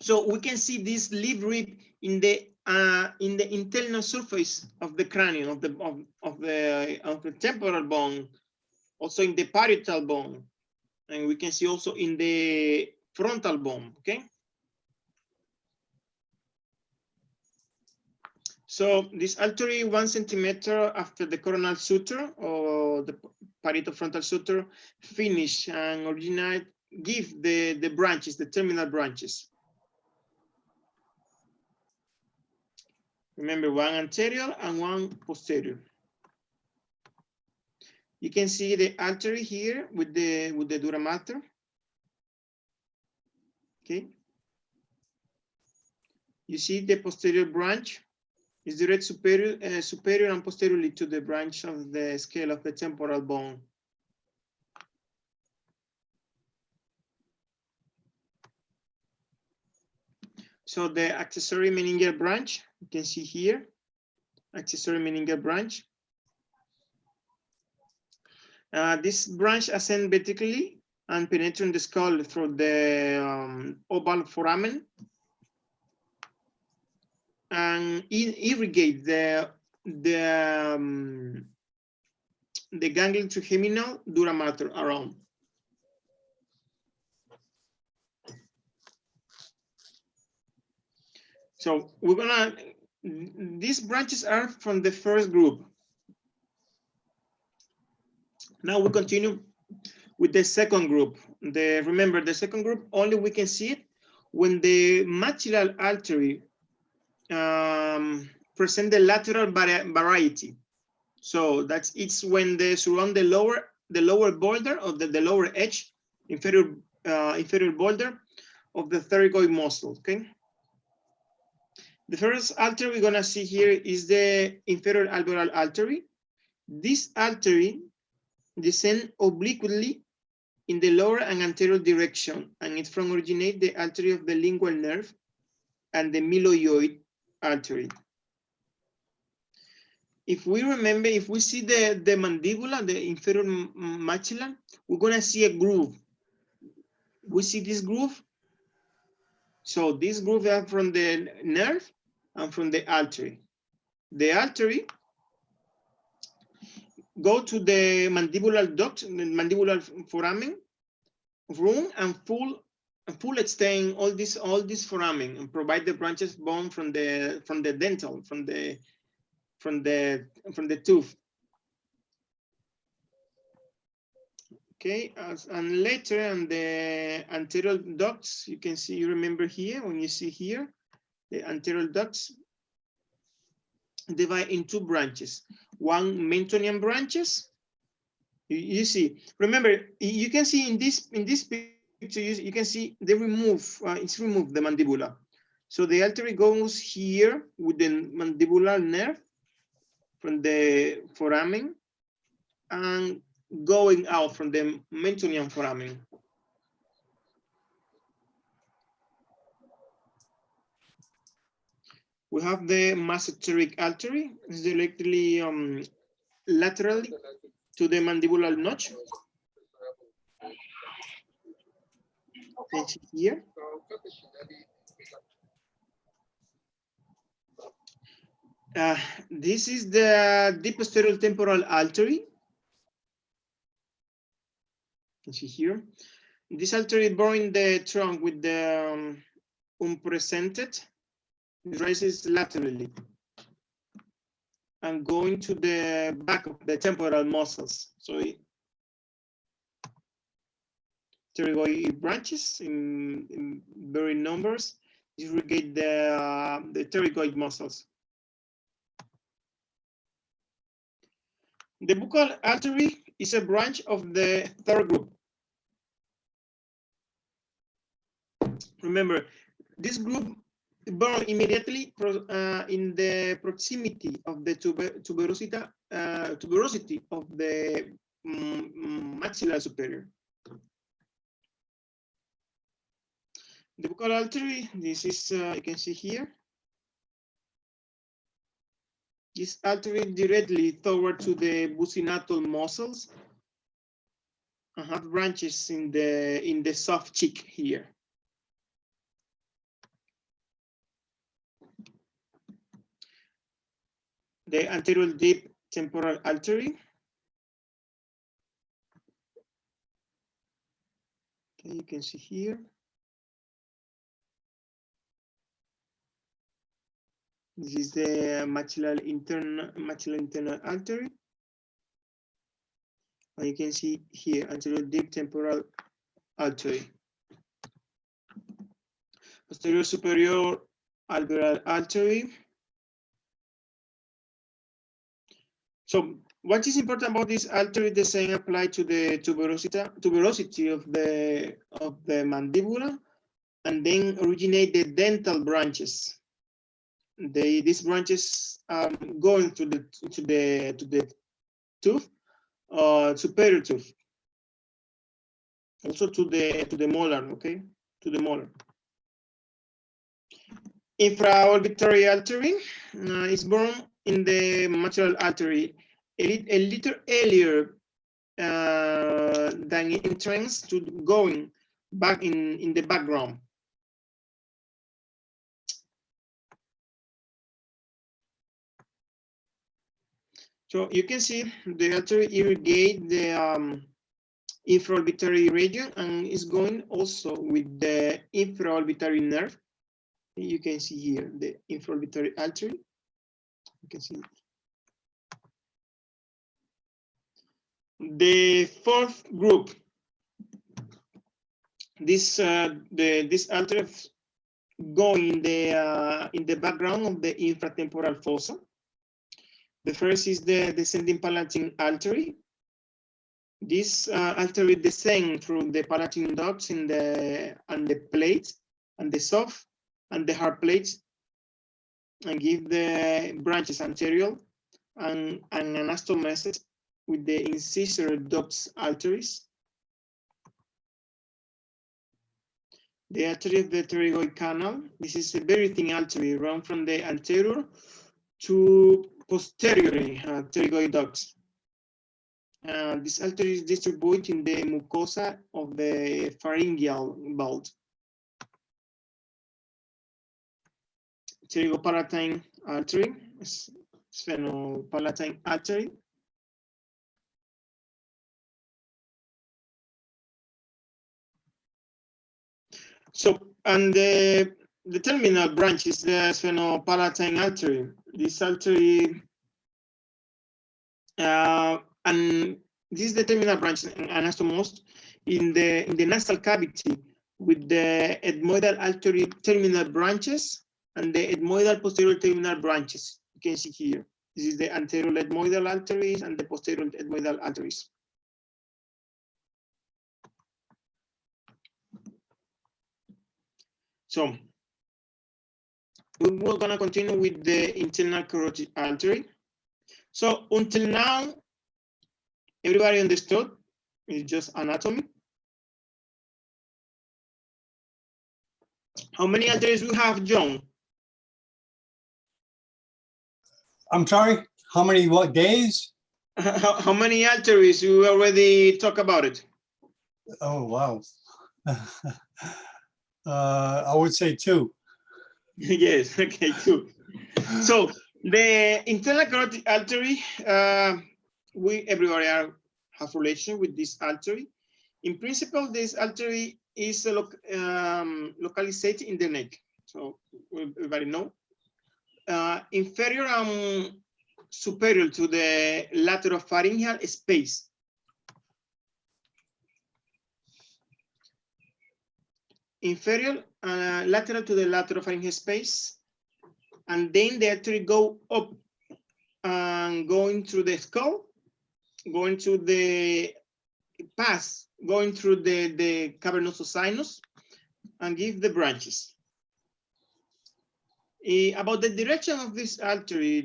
So we can see this leaf rib in the internal surface of the cranium of the temporal bone, also in the parietal bone, and we can see also in the frontal bone. Okay. So this artery 1 centimeter after the coronal suture or the parietofrontal suture finish and originate, give the branches, the terminal branches. Remember, one anterior and one posterior. You can see the artery here with the dura mater. Okay. You see the posterior branch is direct superior and posteriorly to the branch of the scale of the temporal bone. So the accessory meningeal branch, you can see here, accessory meningeal branch. This branch ascends vertically and penetrates the skull through the oval foramen and irrigate the ganglion trigeminal dura mater around. So we're gonna, these branches are from the first group. Now we continue with the second group. Remember, the second group, only we can see it when the maxillary artery present the lateral variety. So it's when they surround the lower border of the lower edge, inferior border of the pterygoid muscle. Okay. The first artery we're gonna see here is the inferior alveolar artery. This artery descends obliquely in the lower and anterior direction, and it from originate the artery of the lingual nerve and the myloioid artery. If we remember, if we see the mandibula, the inferior maxilla, we're gonna see a groove. We see this groove So these grooves are from the nerve and from the artery. The artery go to the mandibular duct, the mandibular foramen room, and full extend all this foramen and provide the branches bone from the dental, from the tooth. Okay, and later on the anterior ducts, you can see, you remember here, when you see here, the anterior ducts divide in two branches. One Mentonian branches. You see, remember, you can see in this picture, you can see they remove, it's removed the mandibula. So the artery goes here with the mandibular nerve from the foramen and going out from the Mentonian foramen. We have the mesenteric artery. It's directly laterally to the mandibular notch. Here. This is the deep posterior temporal artery. You see here. This artery boring the trunk with the unpresented, rises laterally and going to the back of the temporal muscles. So pterygoid branches in very numbers irrigate the pterygoid muscles. The buccal artery is a branch of the third group. Remember, this group born immediately in the proximity of the tuberosity of the maxilla superior. The buccal artery, this is, you can see here. This artery directly toward to the buccinatal muscles and have branches in the soft cheek here. The anterior deep temporal artery. Okay, you can see here. This is the maxillary internal artery. And you can see here anterior deep temporal artery. Posterior superior alveolar artery. So what is important about this artery? The same apply to the tuberosity of the mandibula, and then originate the dental branches. These branches going to the tooth, superior tooth, also to the molar, okay, to the molar. Infraorbitary artery is born in the maxillary artery a little earlier than it entrance to going back in the background. So you can see the artery irrigate the infraorbitary region and is going also with the infraorbitary nerve. You can see here the infraorbitary artery. You can see it. The fourth group, this artery going in the background of the infratemporal fossa. The first is the descending palatine artery. This artery descends through the palatine ducts and the plates and the soft and the hard plates, and give the branches anterior and anastomosis with the incisor ducts arteries. The artery of the pterygoid canal. This is a very thin artery, run from the anterior to posteriorly pterygoid ducts. This artery is distributed in the mucosa of the pharyngeal belt. pterygopalatine artery, sphenopalatine artery. So, and the terminal branch is the sphenopalatine artery. This artery, and this is the terminal branch anastomosed in the nasal cavity with the ethmoidal artery terminal branches and the ethmoidal posterior terminal branches. You can see here. This is the anterior ethmoidal arteries and the posterior ethmoidal arteries. So we're gonna continue with the internal carotid artery. So until now, everybody understood? It's just anatomy. How many arteries we have, John? I'm sorry, how many, what days? How many arteries? You already talked about it. Oh, wow. I would say 2. Yes, okay, 2. So the internal carotid artery, everybody have relation with this artery. In principle, this artery is localized in the neck. So everybody know. Inferior and superior to the lateropharyngeal space. Inferior lateral to the lateropharyngeal space, and then the artery go up and going through the skull, going to the pass, going through the cavernosus sinus, and give the branches. About the direction of this artery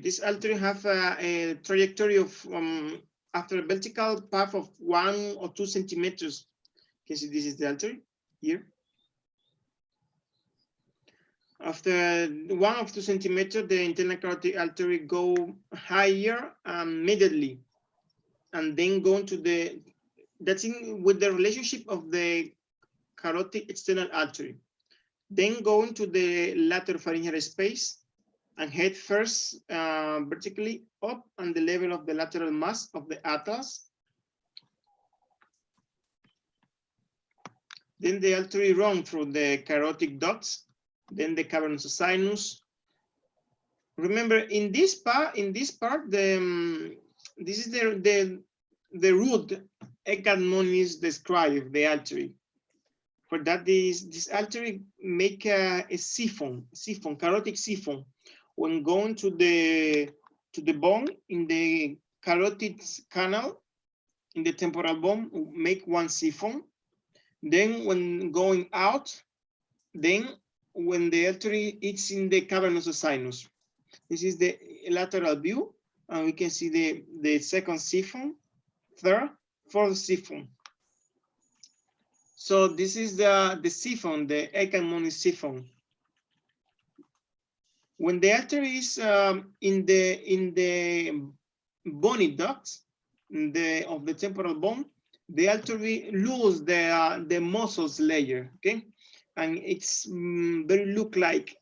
have a trajectory of after a vertical path of 1 or 2 centimeters. You can see this is the artery here. After 1 or 2 centimeters, the internal carotid artery go higher immediately, and then go into the, that's in with the relationship of the carotid external artery. Then go into the lateropharyngeal space and head first vertically up on the level of the lateral mass of the atlas. Then the artery run through the carotid ducts, then the cavernous sinus. Remember, in this part, this is the route Eckhart Moniz described the artery. For that, this artery make a siphon, carotid siphon. When going to the bone in the carotid canal, in the temporal bone, make one siphon. Then when going out, then when the artery is in the cavernous sinus. This is the lateral view, and we can see the second siphon, third, fourth siphon. So this is the siphon, the Eckhart Moniz siphon. When the artery is in the bony ducts of the temporal bone, the artery lose the muscles layer, okay, and it's very look like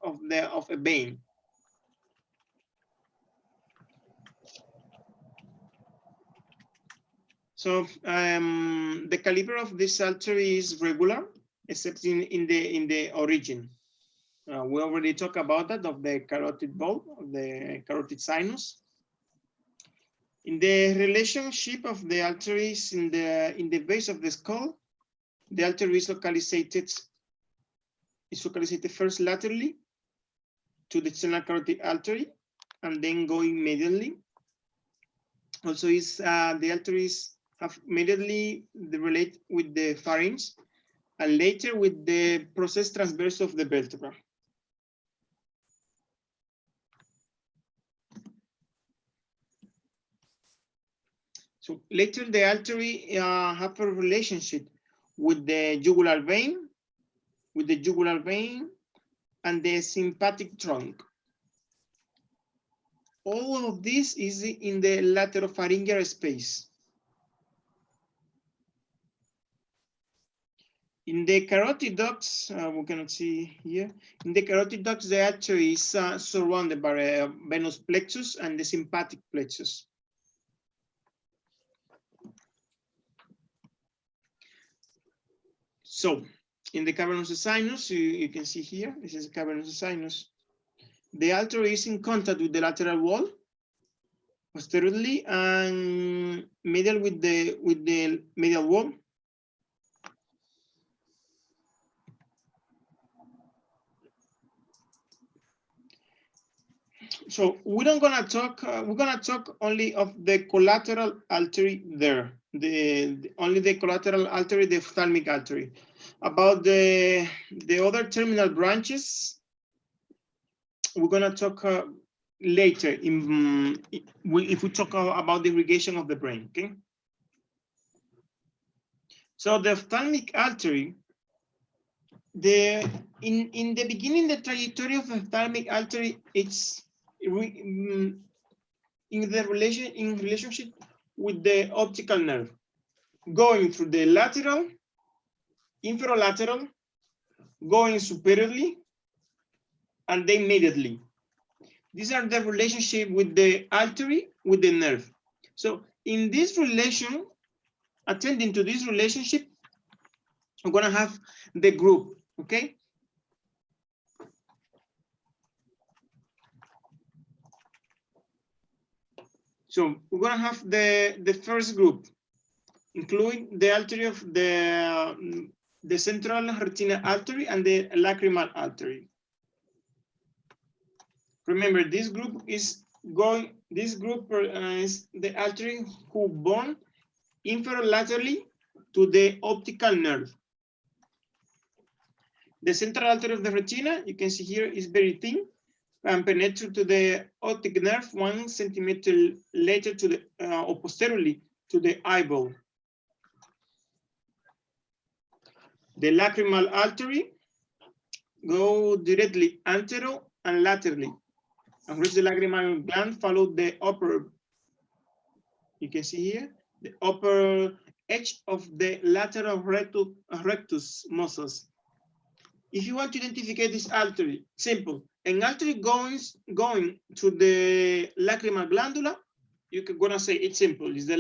of a vein. So the caliber of this artery is regular, except in the origin. We already talked about that, of the carotid bulb, of the carotid sinus. In the relationship of the arteries in the base of the skull, the artery is localized first laterally to the external carotid artery, and then going medially. Also, the arteries have immediately relate with the pharynx, and later with the process transverse of the vertebra. So later the artery have a relationship with the jugular vein, and the sympathetic trunk. All of this is in the lateropharyngeal space. In the carotid ducts, we cannot see here. In the carotid ducts, the artery is surrounded by a venous plexus and the sympathetic plexus. So, in the cavernous sinus, you can see here, this is a cavernous sinus. The artery is in contact with the lateral wall, posteriorly, and medial with the medial wall. So we're not gonna talk. We're gonna talk only of the collateral artery there. Only the collateral artery, the ophthalmic artery. About the other terminal branches, we're gonna talk later. If we talk about the irrigation of the brain. Okay. So the ophthalmic artery. In the beginning, the trajectory of the ophthalmic artery, it's in relationship with the optical nerve, going through the lateral, inferolateral, going superiorly, and then medially. These are the relationship with the artery, with the nerve. So in this relation, attending to this relationship, I'm gonna have the group, okay? So we're gonna have the first group, including the artery of the central retinal artery and the lacrimal artery. Remember, this group is the artery who bond inferolaterally to the optical nerve. The central artery of the retina, you can see here, is very thin and penetrate to the optic nerve 1 centimeter later to the or posteriorly to the eyeball. The lacrimal artery go directly antero and laterally and reach the lacrimal gland, follow the upper, you can see here, the upper edge of the lateral rectus muscles. If you want to identify this artery, simple. An artery going to the lacrimal glandula, you can gonna say it's simple. It's the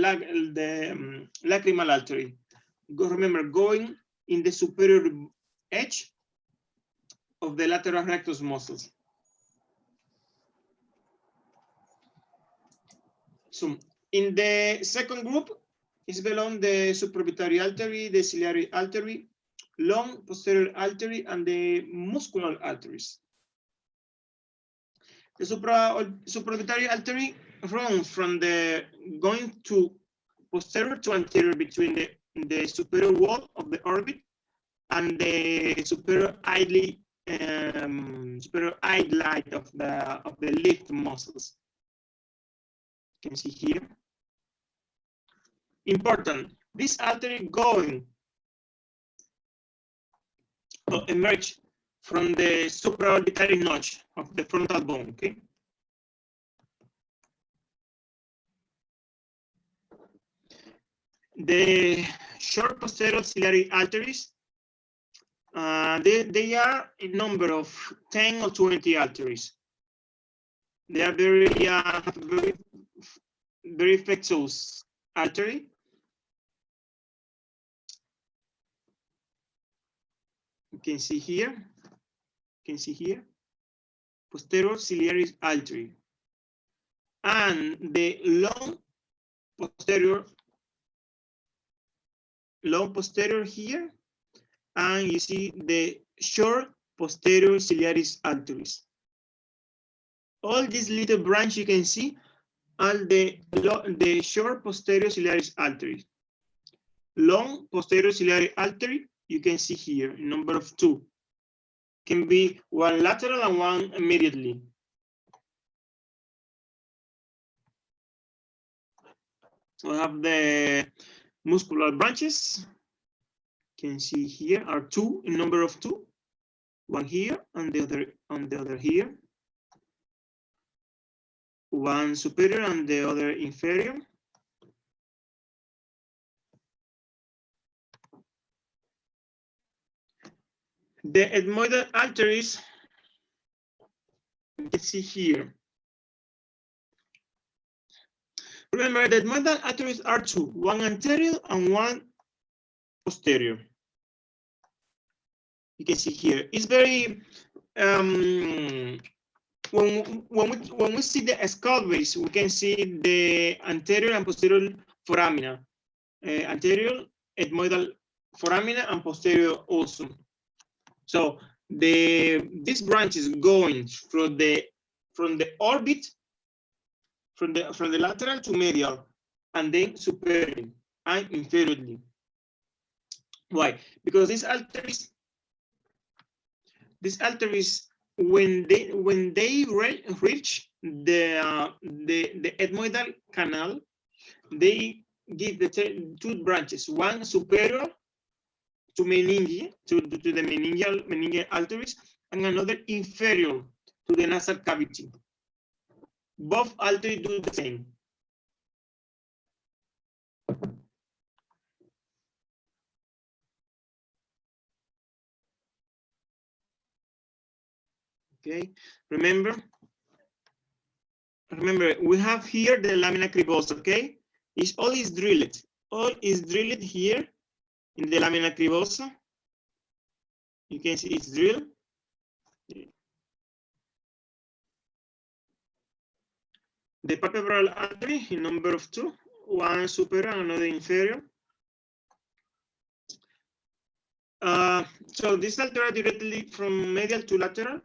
lacrimal artery. Remember, going in the superior edge of the lateral rectus muscles. So in the second group is belong the supraorbital artery, the ciliary artery, long posterior artery, and the muscular arteries. The supraorbital artery runs from the going to posterior to anterior between the superior wall of the orbit and the superior eyelid of the lift muscles. You can see here. Important. This artery going emerge from the supraorbitary notch of the frontal bone. Okay. The short posterior ciliary arteries, they are a number of 10 or 20 arteries. They are very flexose artery. You can see here. Posterior ciliary artery. And the long posterior here, and you see the short posterior ciliary arteries. All these little branch you can see are the short posterior ciliary arteries. Long posterior ciliary artery, you can see here, number of 2. Can be one lateral and one immediately. So we have the muscular branches. You can see here are 2 in number of 2. One here and the other here. One superior and the other inferior. The ethmoidal arteries, you can see here. Remember, the ethmoidal arteries are two, one anterior and one posterior. You can see here. It's very when we see the skull base, we can see the anterior and posterior foramina, anterior ethmoidal foramina and posterior also. So this branch is going from the orbit, from the lateral to medial, and then superiorly and inferiorly. Why? Because these arteries, when they reach the ethmoidal canal, they give the two branches, one superior to meninge, to the meningeal arteries, and another inferior to the nasal cavity. Both arteries do the same. Okay, remember, we have here the lamina cribosa, okay? It's all is drilled. All is drilled here in the lamina cribosa. You can see it's drilled. The palpebral artery in number of two, one superior and another inferior. So this artery directly from medial to lateral.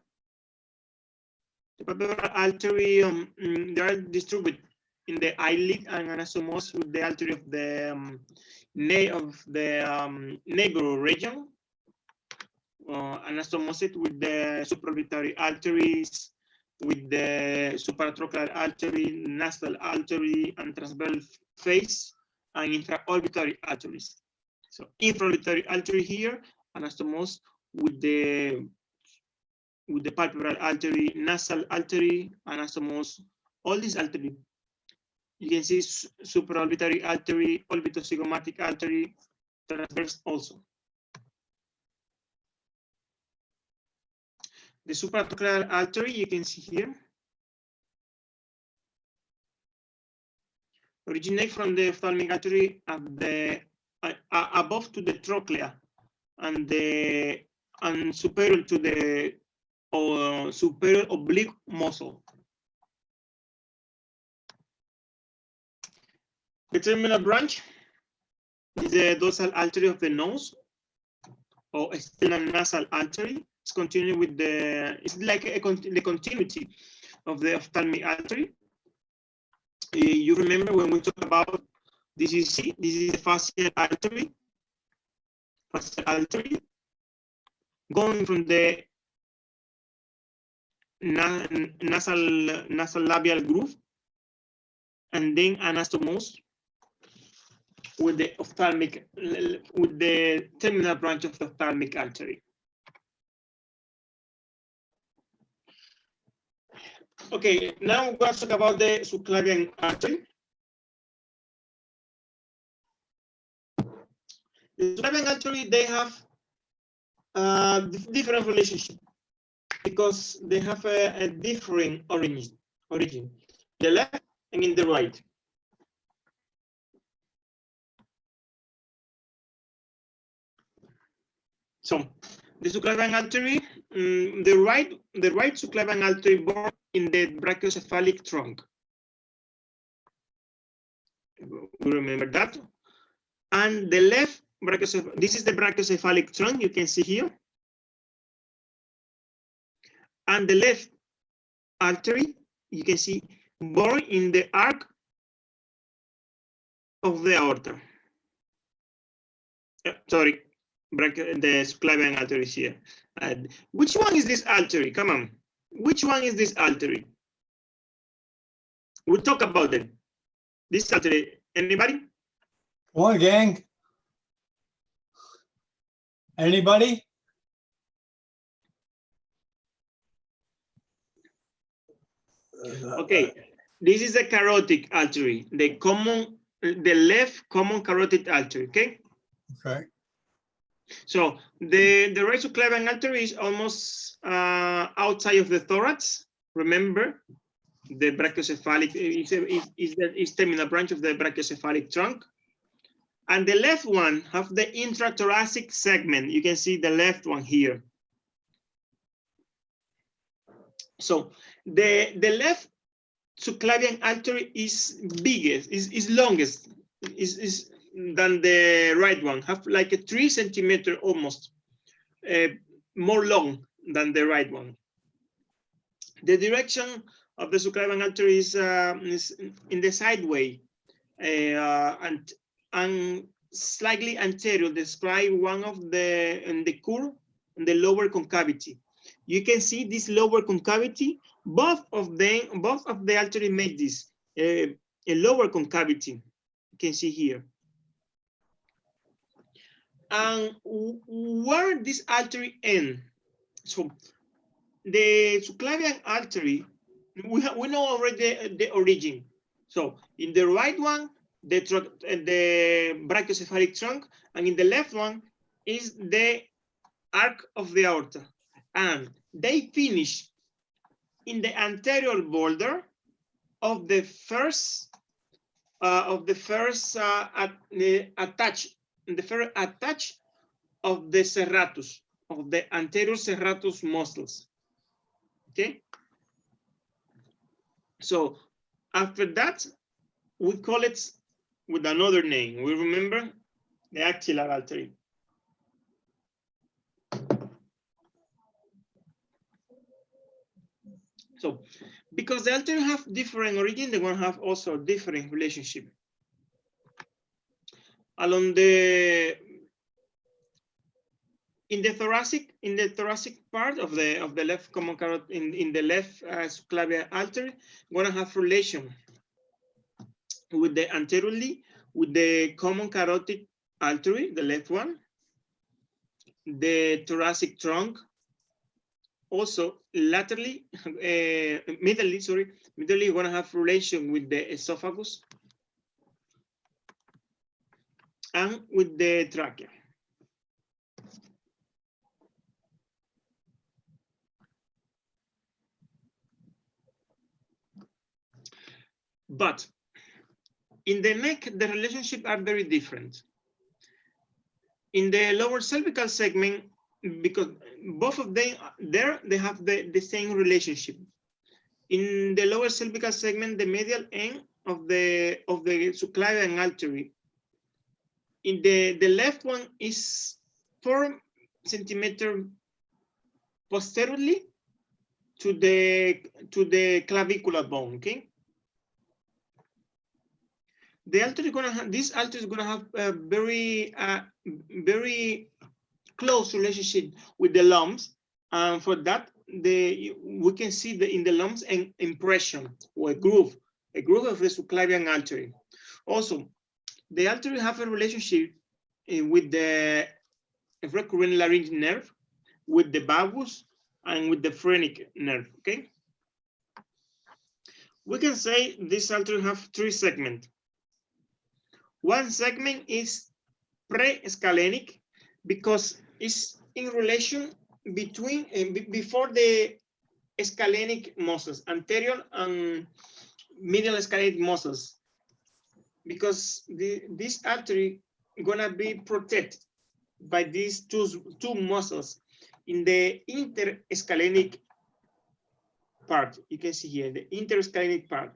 The palpebral artery, they are distributed in the eyelid and anastomose with the artery of the neighbor region. Anastomosed with the supraorbitary arteries, with the supratrochlear artery, nasal artery, and transversal face, and intraorbitary arteries. So infraorbitary artery here, anastomose with the palpebral artery, nasal artery, anastomose, all these arteries. You can see supraorbitary artery, orbitozygomatic artery, transverse also. The supratrochlear artery, you can see here, originate from the ophthalmic artery at the above to the trochlea, and superior to the superior oblique muscle. The terminal branch is the dorsal artery of the nose, or external nasal artery. It's continuing with it's like the continuity of the ophthalmic artery. You remember when we talk about DCC, this is the facial artery going from the nasal labial groove, and then anastomose with the ophthalmic, with the terminal branch of the ophthalmic artery. Okay, now we're going to talk about the subclavian artery. The subclavian artery, they have different relationship because they have a different origin, the left and in the right. So the subclavian artery, the right subclavian artery born in the brachiocephalic trunk. We remember that. And the left brachiocephalic, this is the brachiocephalic trunk, you can see here. And the left artery, you can see born in the arc of the aorta. Sorry, the subclavian artery here. Which one is this artery? Come on. Which one is this artery? We'll talk about them. This artery, anybody? Come on, gang. Anybody? Okay, this is the carotid artery, the left common carotid artery, okay? Okay. So the right subclavian artery is almost outside of the thorax. Remember, the brachiocephalic is terminal branch of the brachiocephalic trunk. And the left one have the intrathoracic segment. You can see the left one here. So the left subclavian artery is biggest, is longest, is than the right one. Have like a 3 centimeter almost, more long than the right one. The direction of the subclavian artery is in the sideway, and slightly anterior. Describe one of the curve in the lower concavity. You can see this lower concavity. Both of the artery make this a lower concavity. You can see here. And where this artery end? So the subclavian artery, we know already the origin. So in the right one, the brachiocephalic trunk, and in the left one is the arc of the aorta, and they finish in the anterior border of the first attach of the serratus, of the anterior serratus muscles. Okay. So after that, we call it with another name. We remember the axillary artery. So, because the artery have different origin, they're going to have also different relationship. Along in the thoracic part of the left common carotid, in the left subclavian artery, going to have relation with the anteriorly with the common carotid artery, the left one, the thoracic trunk. Also, laterally, middle going to have relation with the esophagus and with the trachea. But in the neck, the relationships are very different. In the lower cervical segment, because both of them there, they have the same relationship. In the lower cervical segment, the medial end of the subclavian artery, in the left one is 4 centimeters posteriorly to the clavicular bone. Okay. The artery this artery is gonna have a very close relationship with the lumps, and for that we can see in the lumps an impression or a groove of the subclavian artery. Also, the artery have a relationship with the recurrent laryngeal nerve, with the valgus, and with the phrenic nerve. Okay, we can say this artery have 3 segments. One segment is pre-scalenic because it's in relation between before the scalenic muscles, anterior and medial scalenic muscles, because this artery gonna be protected by these two muscles in the interscalenic part. You can see here the interscalenic part,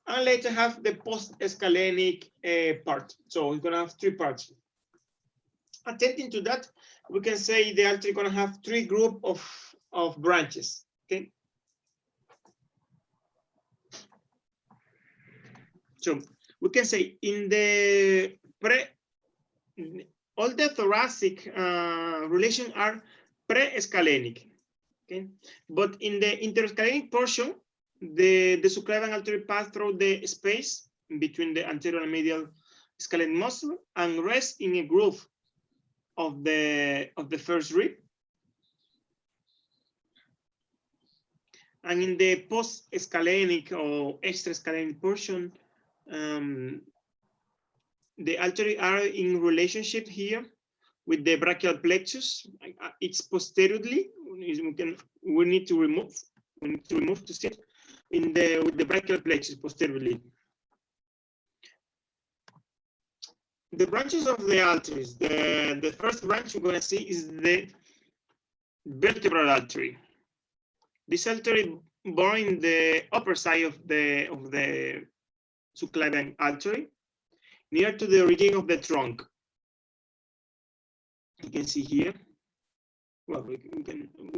and later have the post-scalenic part. So we're gonna have 3 parts. Attending to that, we can say the artery gonna have 3 groups of branches. Okay. So we can say in the all the thoracic relations are pre-scalenic. Okay, but in the interscalenic portion, the subclavian artery pass through the space between the anterior and medial scalenic muscle and rests in a groove of the first rib. And in the post-scalenic or extra-scalenic portion, the artery are in relationship here with the brachial plexus. It's posteriorly. We need to remove to see it with the brachial plexus posteriorly. The branches of the arteries. The first branch we're going to see is the vertebral artery. This artery born in the upper side of the subclavian artery, near to the origin of the trunk. You can see here. Well, we're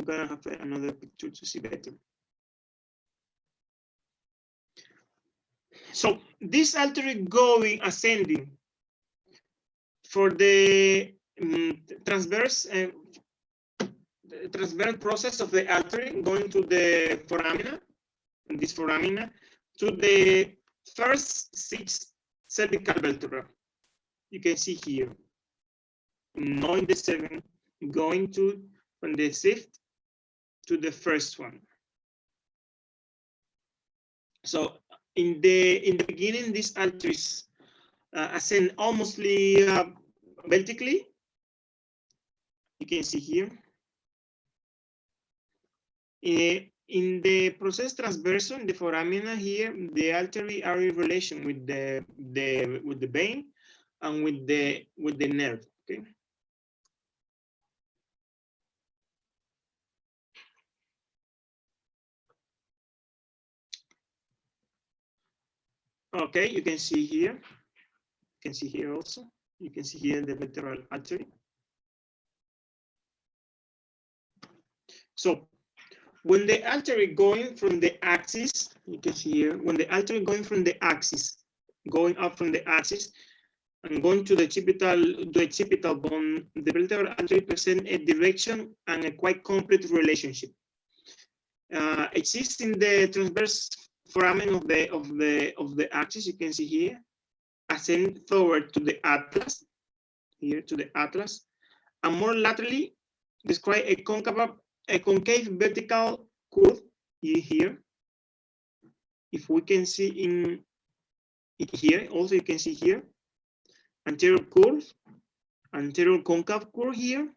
gonna have another picture to see better. So this artery ascending for the transverse process of the artery, going to the foramina, this foramina, to the first 6 cervical vertebra. You can see here, knowing the 7, going to from the 5th to the first one. So in the beginning, these arteries ascend almost vertically. You can see here. In the process transversal, in the foramina here, the artery are in relation with the vein and with the nerve. Okay. Okay, you can see here. You can see here also. You can see here the vertebral artery. So when the artery going from the axis, you can see here, when the artery going from the axis, going up from the axis and going to the occipital bone, the vertebral artery present a direction and a quite complete relationship. Exists in the transverse foramen of the axis, you can see here, ascend forward to the atlas, here to the atlas, and more laterally describe a concave vertical curve here. If we can see in here, also you can see here, anterior curve, anterior concave curve here.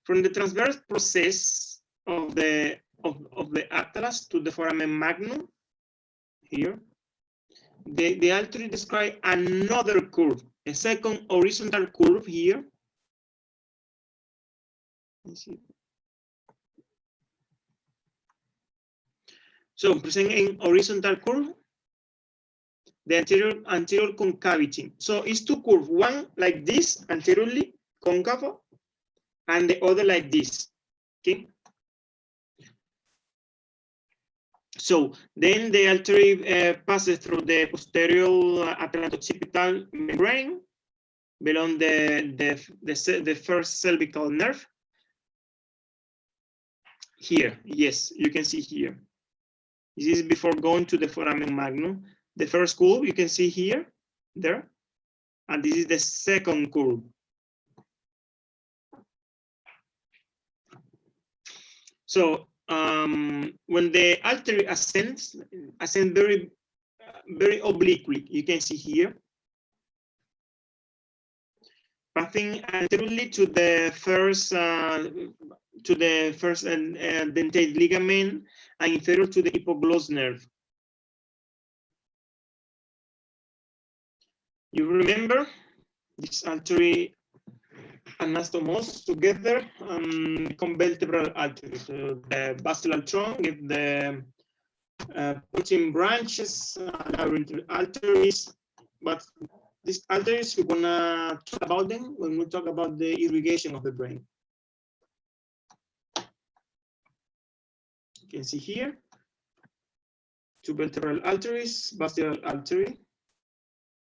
From the transverse process of the atlas to the foramen magnum here, the artery describe another curve, a second horizontal curve here. Let's see. So presenting horizontal curve, the anterior concavity. So it's two curves, one like this anteriorly concave, and the other like this. Okay. So then the artery passes through the posterior atlanto-occipital membrane, below the first cervical nerve. Here, yes, you can see here. This is before going to the foramen magnum. The first curve you can see here, there, and this is the second curve. So when the artery ascends very obliquely, you can see here, passing anteriorly to the first dentate ligament and inferior to the hypogloss nerve. You remember this artery anastomose together become vertebral artery. So the basilar trunk, if the protein branches, arteries, but these arteries we're gonna talk about them when we talk about the irrigation of the brain. You can see here, two vertebral arteries, basilar artery.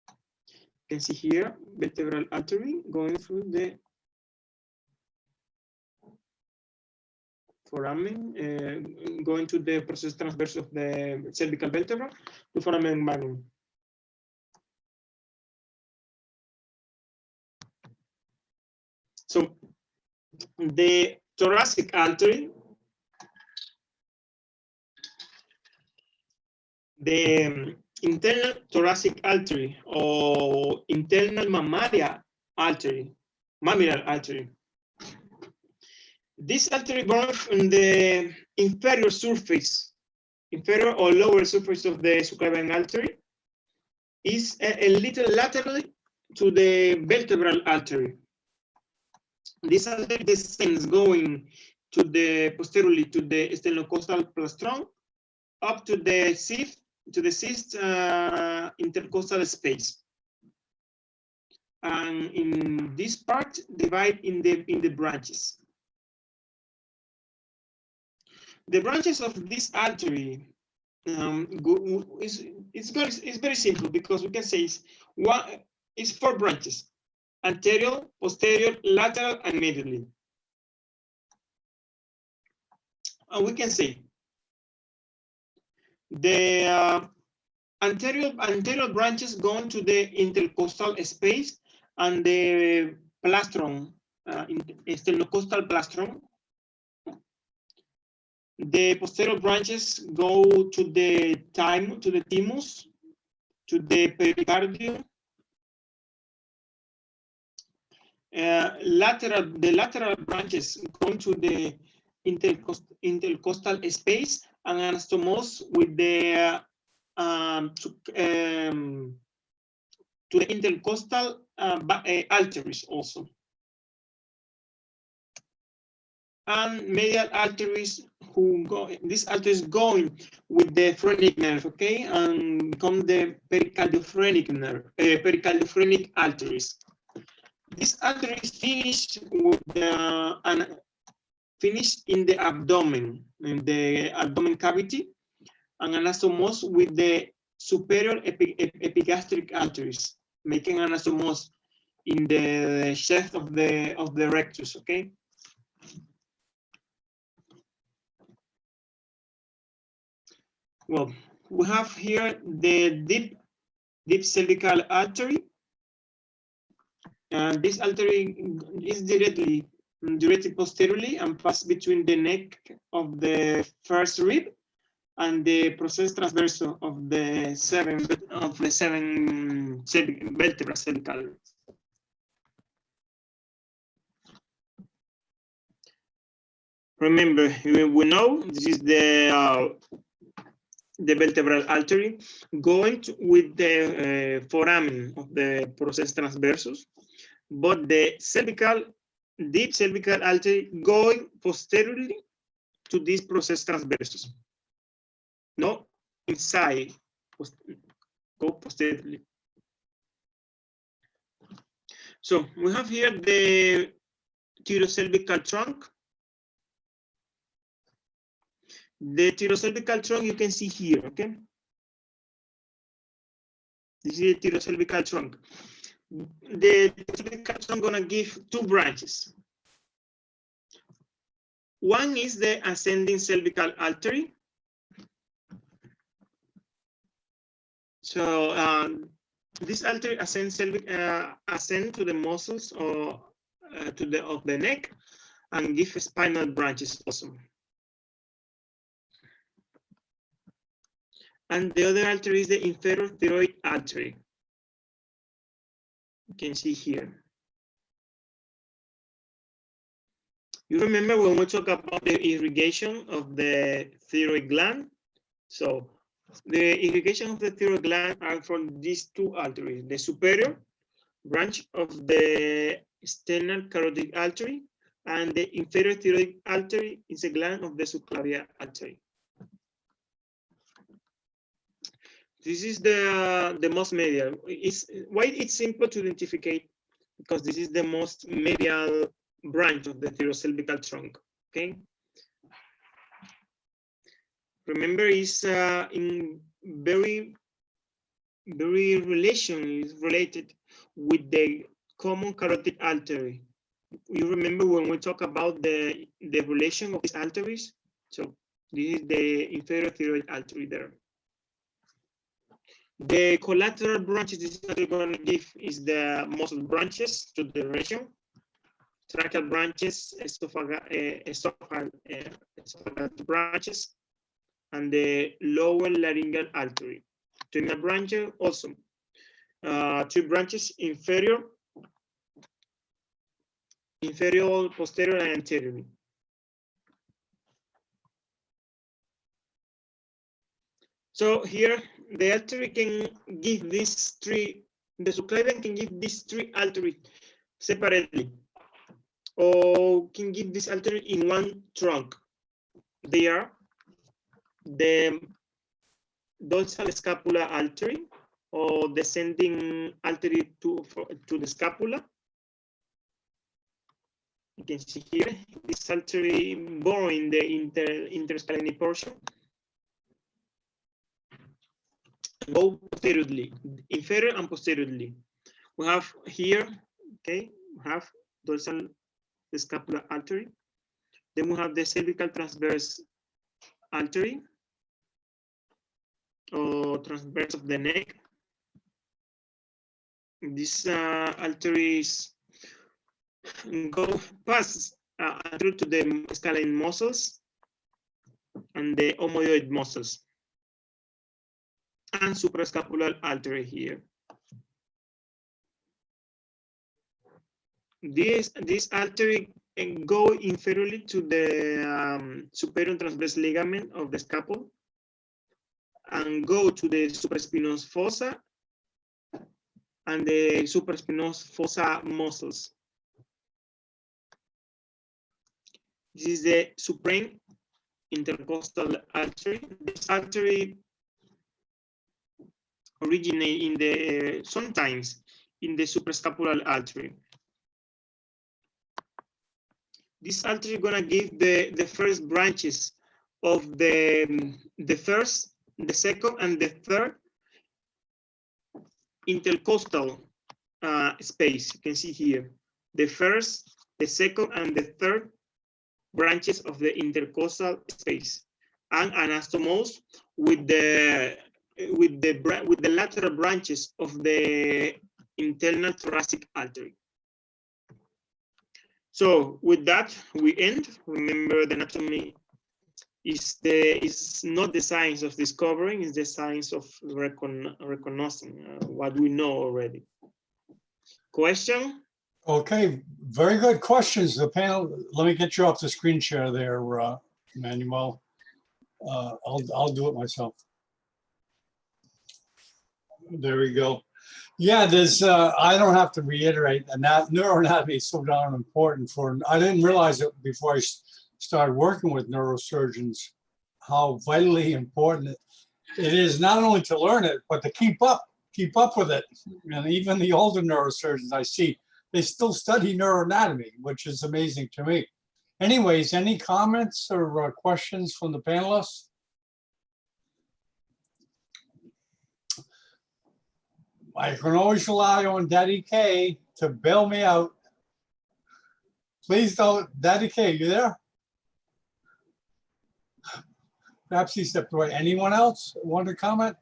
You can see here, vertebral artery going through the foramen, going to the process transverse of the cervical vertebra to foramen magnum. So the thoracic artery, the internal thoracic artery or internal mammalia artery, mammillary artery. This artery born from the inferior surface, inferior or lower surface of the subclavian artery, is a little laterally to the vertebral artery. This artery descends going to the posteriorly to the sternocostal plastron up to the sixth intercostal space. And in this part, divide in the branches. The branches of this artery it's very simple, because we can say it's 4 branches: anterior, posterior, lateral, and medially. And we can say the anterior branches go into the intercostal space and the plastron, sternocostal plastron. The posterior branches go to the thymus, to the pericardium. The lateral branches go to the intercostal space and anastomose with the to the intercostal arteries also. And medial arteries these arteries going with the phrenic nerve, okay, and become the pericardiophrentic nerve, pericardiophrentic arteries. These arteries finish with finish in the abdomen, in the abdomen cavity, and anastomose with the superior epigastric arteries, making anastomose in the chest of the rectus, okay. Well, we have here the deep cervical artery, and this artery is directly posteriorly and pass between the neck of the first rib and the process transversal of the seven vertebra cervical. Remember, we know this is the vertebral artery going with the foramen of the process transversus, but the deep cervical artery going posteriorly to this process transversus. No, inside, go posteriorly. So we have here the thyrocervical trunk. The thyrocervical trunk you can see here, okay? This is the thyrocervical trunk. The cervical trunk gonna give 2 branches. One is the ascending cervical artery. So this artery ascends to the muscles or of the neck and give spinal branches also. And the other artery is the inferior thyroid artery. You can see here. You remember when we talk about the irrigation of the thyroid gland? So the irrigation of the thyroid gland are from these 2 arteries: the superior branch of the sternal carotid artery, and the inferior thyroid artery is a gland of the subclavian artery. This is the most medial. Why it's simple to identify, because this is the most medial branch of the thyrocervical trunk. Okay. Remember, is in very related with the common carotid artery. You remember when we talk about the relation of these arteries? So this is the inferior thyroid artery there. The collateral branches this is going to give is the muscle branches to the region, tracheal branches, esophageal branches, and the lower laryngeal artery. Terminal branch also. 2 branches: inferior inferior, posterior, and anteriorly. So here, the artery can give these three, the subclavian can give these three arteries separately, or can give this artery in one trunk. They are the dorsal scapular artery, or descending artery to the scapula. You can see here, this artery born in the interscalene portion. Go posteriorly, inferior and posteriorly. We have here, okay, we have dorsal scapular artery. Then we have the cervical transverse artery, or transverse of the neck. These arteries go past through to the scalene muscles and the omohyoid muscles, and suprascapular artery here. This artery can go inferiorly to the superior transverse ligament of the scapula and go to the supraspinous fossa and the supraspinous fossa muscles. This is the supreme intercostal artery. This artery originates in the sometimes in the suprascapular artery. This artery is gonna give the first branches of the first, the second, and the third intercostal space. You can see here the first, the second, and the third branches of the intercostal space, and anastomose with the lateral branches of the internal thoracic artery. So with that, we end. Remember, the anatomy is not the science of discovering, it's the science of recognizing what we know already. Question? Okay, very good questions. The panel, let me get you off the screen share there, Manuel. I'll do it myself. There we go. Yeah, there's, I don't have to reiterate, and that neuroanatomy is so darn important for, I didn't realize it before I started working with neurosurgeons, how vitally important it is, not only to learn it, but to keep up with it. And even the older neurosurgeons I see, they still study neuroanatomy, which is amazing to me. Anyways, any comments or questions from the panelists? I can always rely on Daddy K to bail me out. Please don't, Daddy K, you there? Perhaps he stepped away. Anyone else want to comment?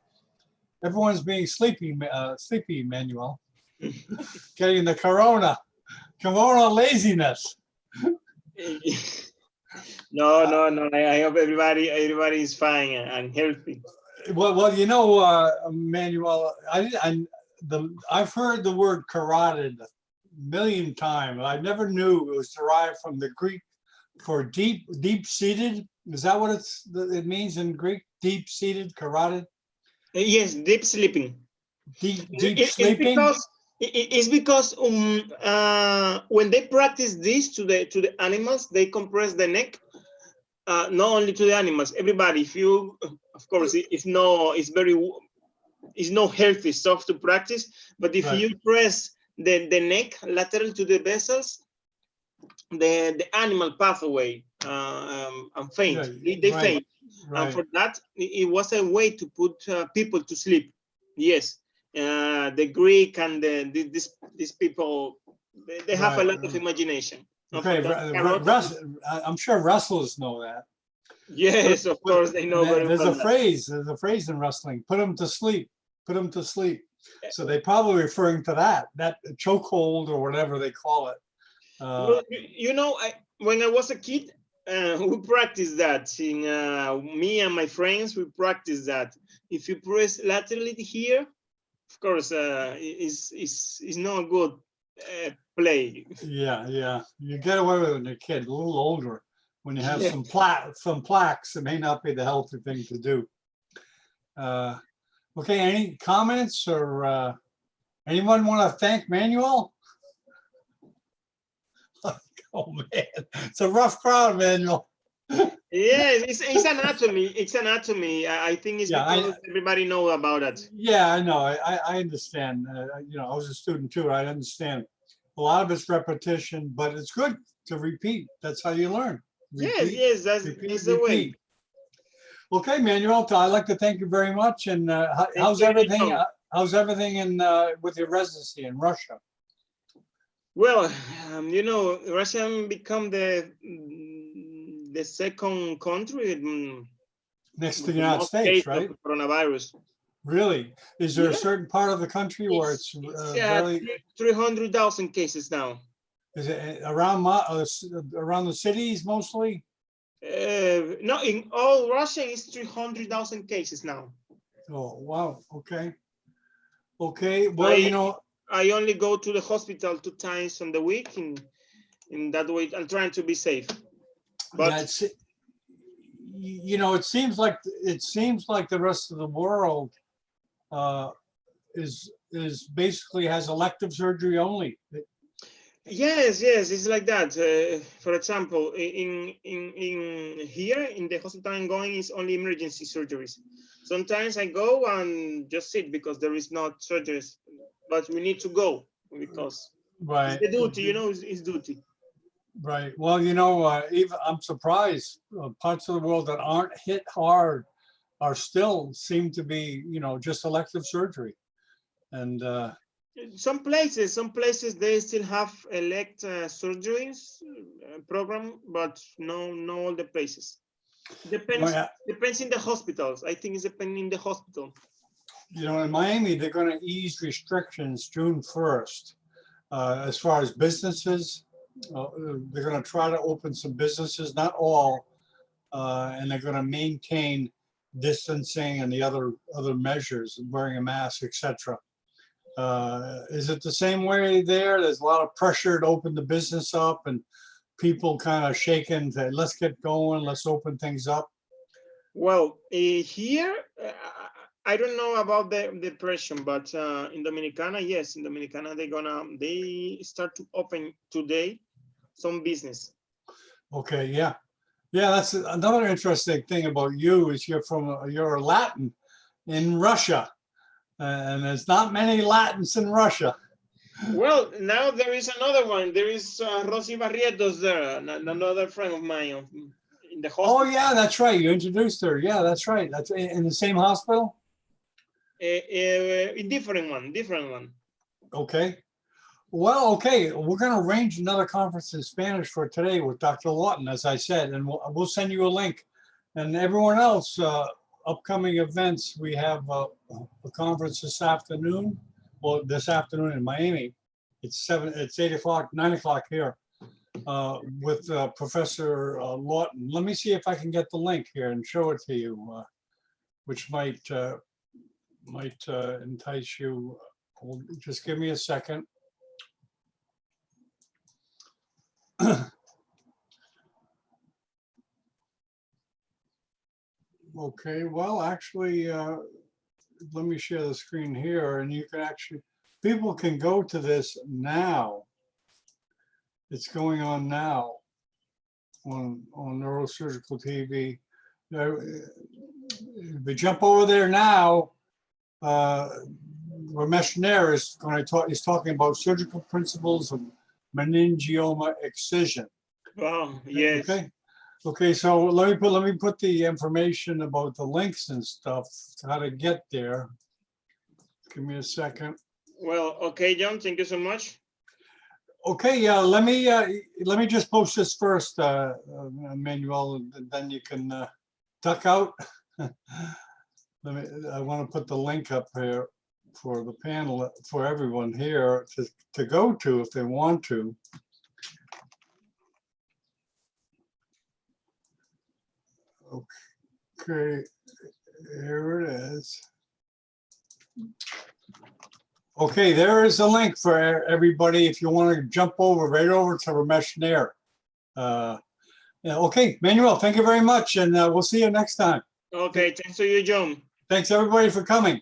Everyone's being sleepy, Manuel. Getting the corona laziness. No. I hope everybody is fine and healthy. Well, you know, Manuel, I've heard the word carotid a million times. I never knew it was derived from the Greek for deep-seated. Is that what it means in Greek? Deep-seated, carotid? Yes, deep sleeping. Deep sleeping? It's because when they practice this to the animals, they compress the neck. Not only to the animals, everybody. If you, of course, it's not healthy stuff to practice. But if you press the neck lateral to the vessels, the animal pass away and faint. They faint. And for that, it was a way to put people to sleep. Yes, the Greek and these people, they have a lot of imagination. Okay, I'm sure wrestlers know that. Yes, of course, they know very well. There's a phrase in wrestling, put them to sleep, put them to sleep. So they probably referring to that chokehold or whatever they call it. Well, you know, when I was a kid, we practiced that. Me and my friends, we practiced that. If you press laterally here, of course, it's not good. play. Yeah. You get away with it when you're a kid, a little older. When you have Yeah. some plaques, it may not be the healthy thing to do. Okay, any comments or anyone want to thank Manuel? Oh man, it's a rough crowd, Manuel. Yeah, it's anatomy. It's anatomy. I think it's Yeah, because everybody know about it. Yeah, I know. I understand. I was a student too. I understand. A lot of it's repetition, but it's good to repeat. That's how you learn. Yes, Repeat, yes, repeat, that's the way. repeat. Okay, Manuel, I'd like to thank you very much. And how's you, everything? John. How's everything in with your residency in Russia? Well, Russia become the second country Next to with the the United most States, cases right? of coronavirus. Really? Is there a Yeah, certain part of the country where it's barely? 300,000 cases now. Is it around around the cities mostly? No, in all Russia is 300,000 cases now. Oh, wow. Okay. Okay. Well, I only go to the hospital 2 times on the week. In that way, I'm trying to be safe. But yeah, it seems like the rest of the world is basically has elective surgery only. yes, it's like that. For example, in here in the hospital I'm going is only emergency surgeries. Sometimes I go and just sit because there is not surgeries, but we need to go because Right. it's the duty, it's duty. Right. Well, even I'm surprised parts of the world that aren't hit hard are still seem to be, just elective surgery. And Some places they still have elect surgeries program, but no all the places. Depends yeah, depends in the hospitals. I think it's depending in the hospital. in Miami, they're going to ease restrictions June 1st. As far as businesses, they're going to try to open some businesses, not all, and they're going to maintain distancing and the other measures, wearing a mask, etc. Is it the same way there? There's a lot of pressure to open the business up, and people kind of shaking to let's get going, let's open things up. Well, here I don't know about the pressure, but in Dominicana, yes, in Dominicana they start to open today some business. Okay, yeah. That's another interesting thing about you is you're Latin in Russia, and there's not many Latins in Russia. Well, now there is another one. There is Rosy Barrietos there, another friend of mine in the hospital. Oh yeah, that's right. You introduced her. Yeah, that's right. That's in the same hospital. A different one. Okay. Well, okay. We're going to arrange another conference in Spanish for today with Dr. Lawton, as I said, and we'll send you a link. And everyone else, upcoming events, we have a conference this afternoon. Well, this afternoon in Miami. It's 8 o'clock, 9 o'clock here with Professor Lawton. Let me see if I can get the link here and show it to you, which might entice you. Just give me a second. Okay, well, actually, let me share the screen here, and you can actually, people can go to this now. It's going on now on Neurosurgical TV. If we jump over there now, Ramesh Nair is talking about surgical principles of meningioma excision. Wow, yes. Okay, so let me put the information about the links and stuff, how to get there. Give me a second. Well, okay, John, thank you so much. Okay, yeah, let me just post this first, Manuel, and then you can duck out. I want to put the link up here for the panel for everyone here to go to if they want to. Okay, here it is. Okay, there is a link for everybody if you want to jump right over to Ramesh Nair. Yeah, okay, Manuel, thank you very much, and we'll see you next time. Okay, thanks to you, John. Thanks everybody for coming.